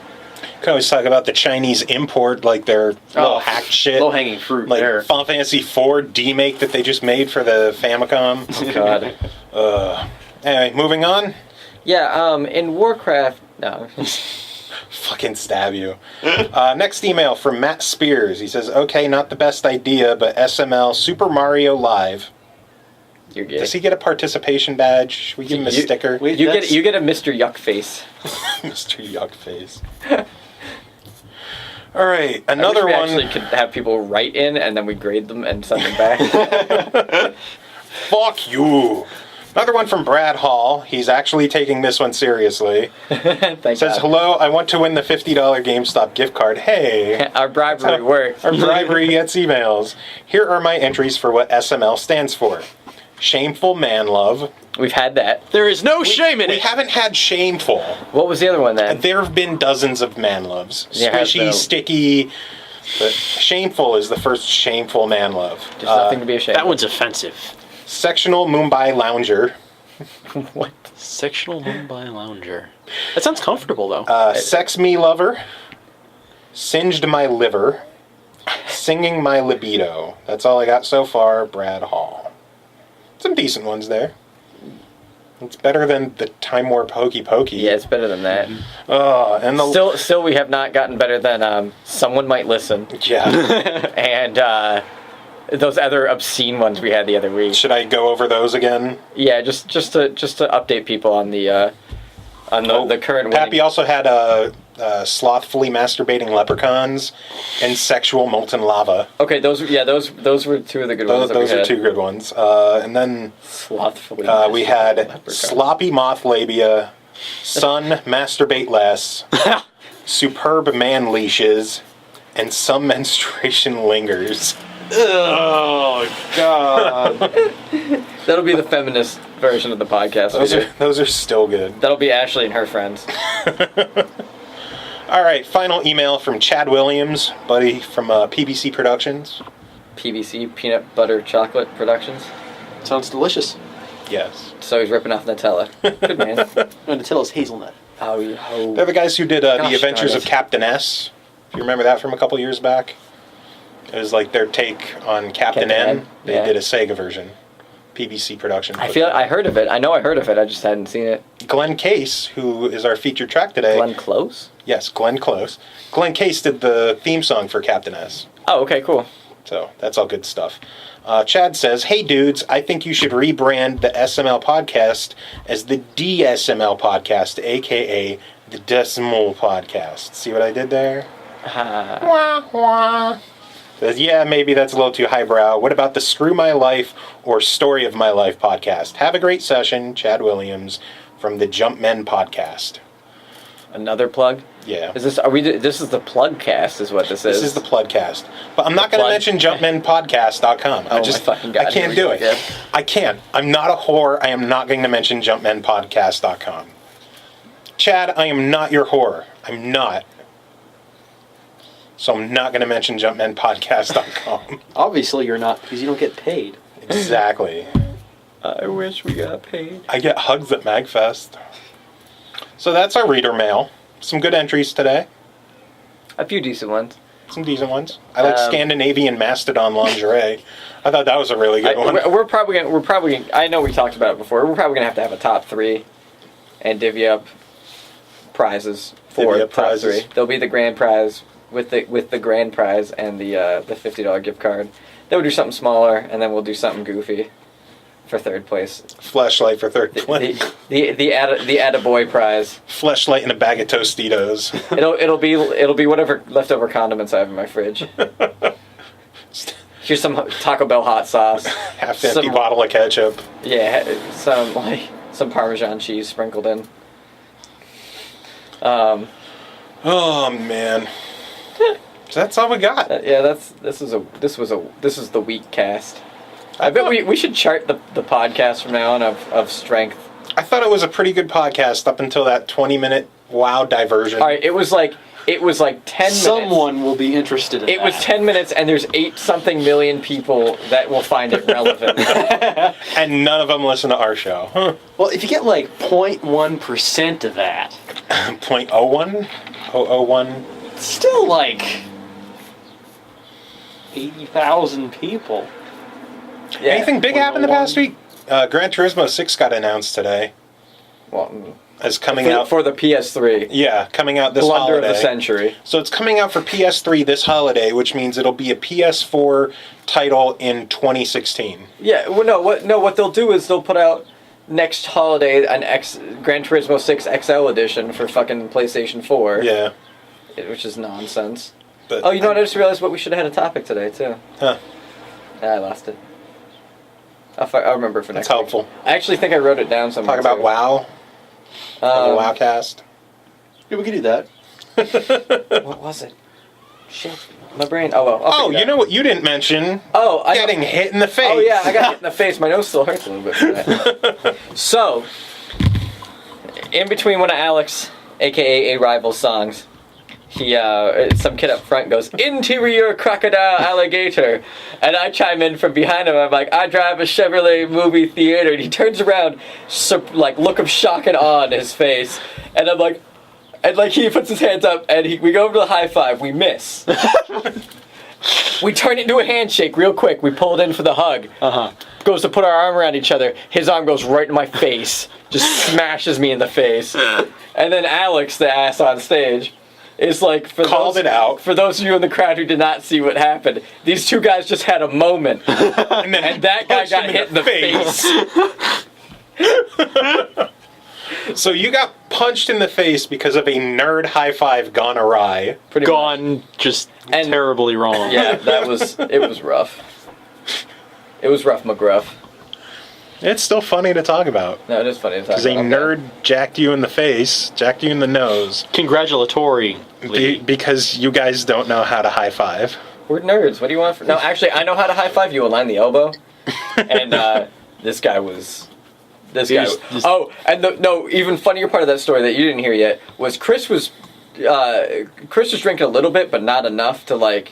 [SPEAKER 2] can always talk about the Chinese import, like their little hack shit.
[SPEAKER 4] Low-hanging fruit
[SPEAKER 2] like
[SPEAKER 4] there.
[SPEAKER 2] Final Fantasy IV demake that they just made for the Famicom.
[SPEAKER 3] Oh God.
[SPEAKER 2] Anyway, moving on.
[SPEAKER 3] Yeah. In Warcraft. No.
[SPEAKER 2] Fucking stab you. Next email from Matt Spears. He says, okay, not the best idea, but SML Super Mario Live.
[SPEAKER 3] You're gay.
[SPEAKER 2] Does he get a participation badge? Should we give him a sticker?
[SPEAKER 4] Wait,
[SPEAKER 3] You
[SPEAKER 4] that's-
[SPEAKER 3] get a Mr. Yuck face.
[SPEAKER 2] Mr. Yuckface. All right, another
[SPEAKER 3] I wish we
[SPEAKER 2] one.
[SPEAKER 3] actually could have people write in and then we grade them and send them back.
[SPEAKER 2] Fuck you. Another one from Brad Hall. He's actually taking this one seriously.
[SPEAKER 3] Thank
[SPEAKER 2] Says,
[SPEAKER 3] God.
[SPEAKER 2] hello, I want to win the $50 GameStop gift card. Hey.
[SPEAKER 3] Our bribery worked.
[SPEAKER 2] Our bribery gets emails. Here are my entries for what SML stands for. Shameful man love.
[SPEAKER 3] We've had that.
[SPEAKER 4] There is no shame in
[SPEAKER 2] We
[SPEAKER 4] it.
[SPEAKER 2] haven't had shameful.
[SPEAKER 3] What was the other one then?
[SPEAKER 2] There have been dozens of man loves.
[SPEAKER 3] There has
[SPEAKER 2] Squishy,
[SPEAKER 3] been.
[SPEAKER 2] sticky. But shameful is the first shameful man love.
[SPEAKER 3] There's nothing to be ashamed
[SPEAKER 6] That
[SPEAKER 3] of.
[SPEAKER 6] one's offensive.
[SPEAKER 2] Sectional Mumbai lounger.
[SPEAKER 3] What?
[SPEAKER 6] Sectional Mumbai lounger. That sounds comfortable though.
[SPEAKER 2] Sex me lover. Singed my liver. Singing my libido. That's all I got so far, Brad Hall. Some decent ones there. It's better than the Time Warp Hokey Pokey.
[SPEAKER 3] Yeah, it's better than that.
[SPEAKER 2] And the
[SPEAKER 3] Still, we have not gotten better than Someone Might Listen
[SPEAKER 2] yeah.
[SPEAKER 3] and those other obscene ones we had the other week.
[SPEAKER 2] Should I go over those again?
[SPEAKER 3] Yeah, just to update people on the current
[SPEAKER 2] Pappy
[SPEAKER 3] winning.
[SPEAKER 2] also had slothfully masturbating leprechauns and sexual molten lava.
[SPEAKER 3] Okay, those were two of the good ones.
[SPEAKER 2] Those are two good ones. And then
[SPEAKER 3] Slothfully.
[SPEAKER 2] we had
[SPEAKER 3] leprechaun.
[SPEAKER 2] sloppy moth labia, sun masturbate less, superb man leashes, and some menstruation lingers.
[SPEAKER 4] Oh, God.
[SPEAKER 3] That'll be the feminist version of the podcast.
[SPEAKER 2] Those are still good.
[SPEAKER 3] That'll be Ashley and her friends.
[SPEAKER 2] All right, final email from Chad Williams, buddy from PBC Productions.
[SPEAKER 3] PBC, Peanut Butter Chocolate Productions.
[SPEAKER 4] Sounds delicious.
[SPEAKER 2] Yes.
[SPEAKER 3] So he's ripping off Nutella. Good man.
[SPEAKER 4] No, Nutella's hazelnut.
[SPEAKER 3] Oh.
[SPEAKER 2] They're the guys who did The
[SPEAKER 3] Gosh,
[SPEAKER 2] Adventures
[SPEAKER 3] darn
[SPEAKER 2] of
[SPEAKER 3] it.
[SPEAKER 2] Captain S. If you remember that from a couple years back. It was like their take on Captain
[SPEAKER 3] Captain
[SPEAKER 2] N.
[SPEAKER 3] N,
[SPEAKER 2] They
[SPEAKER 3] yeah.
[SPEAKER 2] did a Sega version. PBC production.
[SPEAKER 3] I heard of it. I know I heard of it. I just hadn't seen it.
[SPEAKER 2] Glenn Case, who is our featured track today.
[SPEAKER 3] Glenn Close?
[SPEAKER 2] Yes, Glenn Close. Glenn Case did the theme song for Captain S.
[SPEAKER 3] Oh, okay, cool.
[SPEAKER 2] So that's all good stuff. Chad says, "Hey dudes, I think you should rebrand the SML podcast as the DSML podcast, aka the Decimal Podcast." See what I did there? Wah, wah. Says, "Yeah, maybe that's a little too highbrow. What about the Screw My Life or Story of My Life podcast? Have a great session, Chad Williams from the Jumpmen podcast."
[SPEAKER 3] Another plug?
[SPEAKER 2] Yeah.
[SPEAKER 3] Is this this is the plug cast is what this is.
[SPEAKER 2] This is the Plugcast. But I'm not going to mention jumpmenpodcast.com.
[SPEAKER 3] Oh, my fucking God.
[SPEAKER 2] I can't do it. I can't. I'm not a whore. I am not going to mention jumpmenpodcast.com. Chad, I am not your whore. I'm not. So I'm not going to mention jumpmenpodcast.com.
[SPEAKER 4] Obviously, you're not, because you don't get paid.
[SPEAKER 2] Exactly.
[SPEAKER 3] I wish we got paid.
[SPEAKER 2] I get hugs at MagFest. So that's our reader mail. Some good entries today.
[SPEAKER 3] A few decent ones.
[SPEAKER 2] Some decent ones. I like Scandinavian Mastodon lingerie. I thought that was a really good one.
[SPEAKER 3] We're probably gonna, I know we talked about it before. We're probably gonna have a top 3 and divvy up prizes for
[SPEAKER 2] Divvy up
[SPEAKER 3] top
[SPEAKER 2] prizes.
[SPEAKER 3] 3. There'll be the grand prize with the grand prize and the $50 gift card. Then we'll do something smaller, and then we'll do something goofy for third place.
[SPEAKER 2] Fleshlight for third place.
[SPEAKER 3] The attaboy prize.
[SPEAKER 2] Fleshlight and a bag of Tostitos.
[SPEAKER 3] It'll be whatever leftover condiments I have in my fridge. Here's some Taco Bell hot sauce.
[SPEAKER 2] Half empty bottle of ketchup.
[SPEAKER 3] Yeah, some Parmesan cheese sprinkled in.
[SPEAKER 2] Oh man. So that's all we got.
[SPEAKER 3] Yeah, this is the weak cast. I bet we should chart the podcast from now on of strength.
[SPEAKER 2] I thought it was a pretty good podcast up until that 20-minute WoW diversion.
[SPEAKER 3] All right, it was like 10 minutes.
[SPEAKER 4] Someone will be interested in
[SPEAKER 3] It was 10 minutes, and there's 8-something million people that will find it relevant.
[SPEAKER 2] And none of them listen to our show. Huh.
[SPEAKER 4] Well, if you get like 0.1% of that,
[SPEAKER 2] 0.01? 001?
[SPEAKER 4] it's still like 80,000 people.
[SPEAKER 3] Yeah.
[SPEAKER 2] Anything big happened the past week? Gran Turismo 6 got announced today.
[SPEAKER 3] Well,
[SPEAKER 2] As coming out
[SPEAKER 3] for the PS3.
[SPEAKER 2] Yeah, coming out this
[SPEAKER 3] Blunder
[SPEAKER 2] holiday.
[SPEAKER 3] of the century.
[SPEAKER 2] So it's coming out for PS3 this holiday, which means it'll be a PS4 title in 2016.
[SPEAKER 3] Yeah, well, what they'll do is they'll put out next holiday an Gran Turismo 6 XL edition for fucking PlayStation 4.
[SPEAKER 2] Yeah.
[SPEAKER 3] Which is nonsense.
[SPEAKER 2] But
[SPEAKER 3] Oh, you know what? I just realized what we should have had a topic today, too.
[SPEAKER 2] Huh.
[SPEAKER 3] I lost it. I'll remember for next
[SPEAKER 2] That's
[SPEAKER 3] week.
[SPEAKER 2] helpful.
[SPEAKER 3] I actually think I wrote it down somewhere.
[SPEAKER 2] Talk about
[SPEAKER 3] too.
[SPEAKER 2] WoW. Have a WoWcast.
[SPEAKER 4] Yeah, we could do that.
[SPEAKER 3] What was it? Shit. My brain. Oh, well.
[SPEAKER 2] Oh, you know what you didn't mention?
[SPEAKER 3] Oh, I
[SPEAKER 2] Getting hit in the face.
[SPEAKER 3] Oh, yeah, I got hit in the face. My nose still hurts a little bit for that. So, in between one of Alex, a.k.a. A Rival songs, some kid up front goes, "Interior crocodile alligator," and I chime in from behind him. I'm like, "I drive a Chevrolet movie theater," and he turns around, look of shock and awe on his face, and I'm like, he puts his hands up, and we go over to the high five. We miss. We turn it into a handshake real quick. We pull it in for the hug. Goes to put our arm around each other. His arm goes right in my face, just smashes me in the face, and then Alex, the ass on stage. It's like, for those of you in the crowd who did not see what happened, these two guys just had a moment, and that guy got hit in the face.
[SPEAKER 2] So you got punched in the face because of a nerd high five gone awry.
[SPEAKER 6] Gone just terribly wrong.
[SPEAKER 3] Yeah, it was rough. It was rough, McGruff.
[SPEAKER 2] It's still funny to talk about.
[SPEAKER 3] No, it is funny to talk about.
[SPEAKER 2] Because a nerd jacked you in the face, jacked you in the nose.
[SPEAKER 6] Congratulatory.
[SPEAKER 2] Because you guys don't know how to high five.
[SPEAKER 3] We're nerds. What do you want? No, actually, I know how to high five. You align the elbow. And this guy was. Oh, and the even funnier part of that story that you didn't hear yet was Chris was drinking a little bit, but not enough to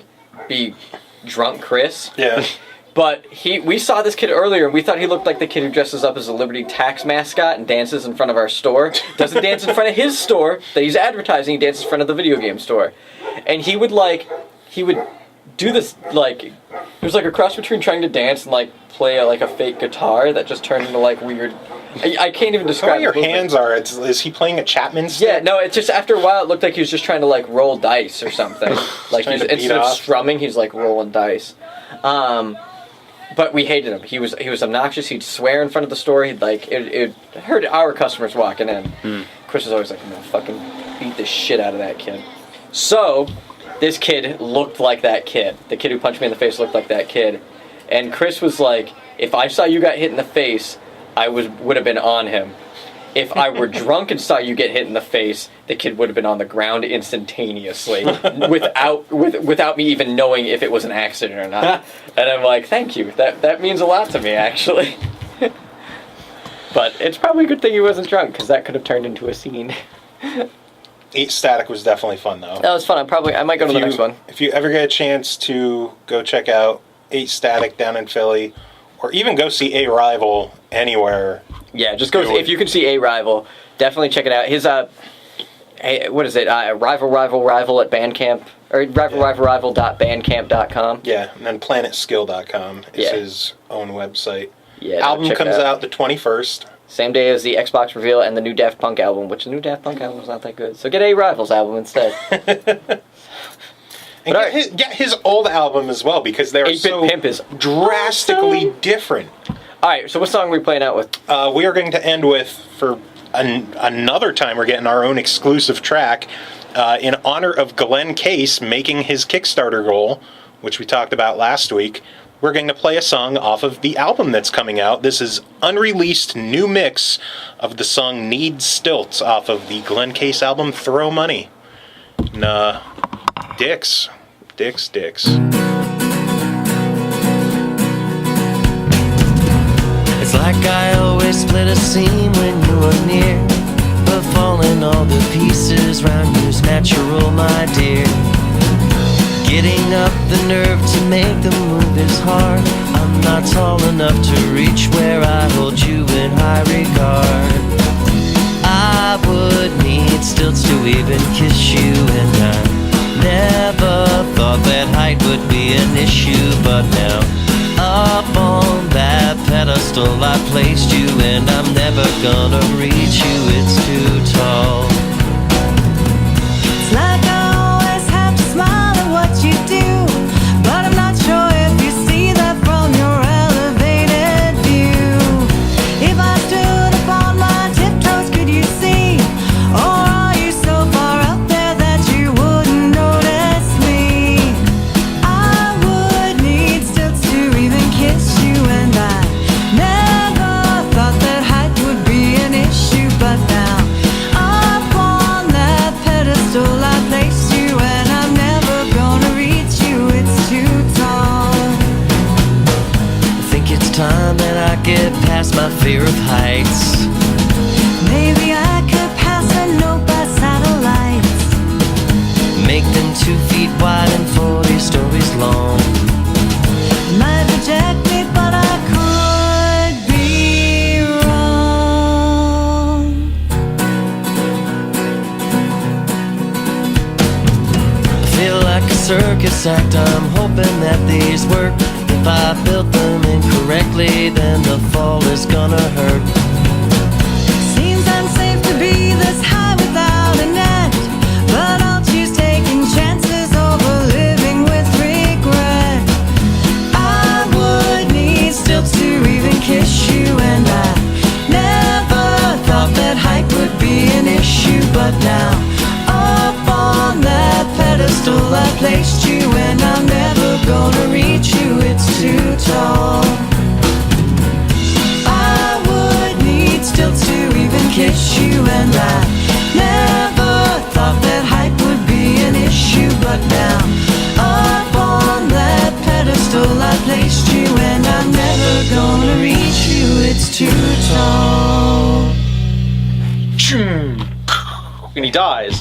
[SPEAKER 3] be drunk Chris.
[SPEAKER 2] Yeah.
[SPEAKER 3] But we saw this kid earlier, and we thought he looked like the kid who dresses up as a Liberty Tax mascot and dances in front of our store. Doesn't dance in front of his store that he's advertising. He dances in front of the video game store, and he would do this, like, it was like a cross between trying to dance and, like, play like a fake guitar that just turned into, like, weird. I can't even
[SPEAKER 2] The
[SPEAKER 3] describe
[SPEAKER 2] way your
[SPEAKER 3] the movement.
[SPEAKER 2] hands are, is he playing a Chapman stick?
[SPEAKER 3] Yeah, no, it's just after a while it looked like he was just trying to, like, roll dice or something. Like,
[SPEAKER 2] trying to beat
[SPEAKER 3] instead of
[SPEAKER 2] off.
[SPEAKER 3] strumming, he's, like, rolling dice. But we hated him. He was obnoxious. He'd swear in front of the store. He'd, like, it hurt our customers walking in. Chris was always like, I'm gonna fucking beat the shit out of that kid. So, this kid looked like that kid. The kid who punched me in the face looked like that kid. And Chris was like, if I saw you got hit in the face, I would have been on him. If I were drunk and saw you get hit in the face, the kid would have been on the ground instantaneously, without me even knowing if it was an accident or not. And I'm like, thank you. That means a lot to me, actually. But it's probably a good thing he wasn't drunk, because that could have turned into a scene.
[SPEAKER 2] 8 Static was definitely fun, though.
[SPEAKER 3] That was fun. I might go to the next one.
[SPEAKER 2] If you ever get a chance to go check out 8 Static down in Philly, or even go see A Rival anywhere.
[SPEAKER 3] Yeah, just go. If you can see A Rival, definitely check it out. His what is it? Rival at Bandcamp, or rival.bandcamp.com.
[SPEAKER 2] Yeah, and then planetskill.com is his own website.
[SPEAKER 3] Yeah,
[SPEAKER 2] album comes out the 21st.
[SPEAKER 3] Same day as the Xbox reveal and the new Daft Punk album, which the new Daft Punk album is not that good. So get A Rival's album instead.
[SPEAKER 2] And get his old album as well, because they're
[SPEAKER 3] 8-Bit
[SPEAKER 2] so
[SPEAKER 3] Pimp is
[SPEAKER 2] drastically different.
[SPEAKER 3] Alright, so what song are we playing out with?
[SPEAKER 2] We are going to end with, for another time, we're getting our own exclusive track, in honor of Glenn Case making his Kickstarter goal, which we talked about last week. We're going to play a song off of the album that's coming out. This is unreleased new mix of the song Need Stilts off of the Glenn Case album Throw Money. And, Dicks. It's
[SPEAKER 7] like I always split a seam when you are near, but falling all the pieces round you's natural, my dear. Getting up the nerve to make the move is hard. I'm not tall enough to reach where I hold you in high regard. I would need stilts to even kiss you, and I never thought that height would be an issue, but now up on that pedestal I placed you, and I'm never gonna reach you, it's too tall.
[SPEAKER 8] It's like I always have to smile at what you do, but I'm not sure if you see that from your elevated view. If I stood upon my tiptoes, could you see? Or are you so far up there that you wouldn't notice me? I would need stilts to even kiss you, and I never thought that height would be an issue, but now up on that pedestal I placed you, and I'm never gonna reach you, it's too tall.
[SPEAKER 7] I think it's time that I get past my fear of heights.
[SPEAKER 8] Maybe I could pass a note by satellites.
[SPEAKER 7] Make them 2 feet wide and 40 stories long.
[SPEAKER 8] Might reject me, but I could be wrong.
[SPEAKER 7] I feel like a circus act, I'm hoping that these work. If I built them incorrectly, then the fall is gonna hurt.
[SPEAKER 8] Seems unsafe to be this high without a net, but I'll choose taking chances over living with regret. I would need stilts to even kiss you, and I never thought that height would be an issue, but now up on that pedestal I placed you, and I'm never gonna reach you, it's too tall. I would need stilts to even kiss you, and I never thought that height would be an issue, but now up on that pedestal I placed you, and I'm never gonna reach you, it's too tall.
[SPEAKER 4] And he dies.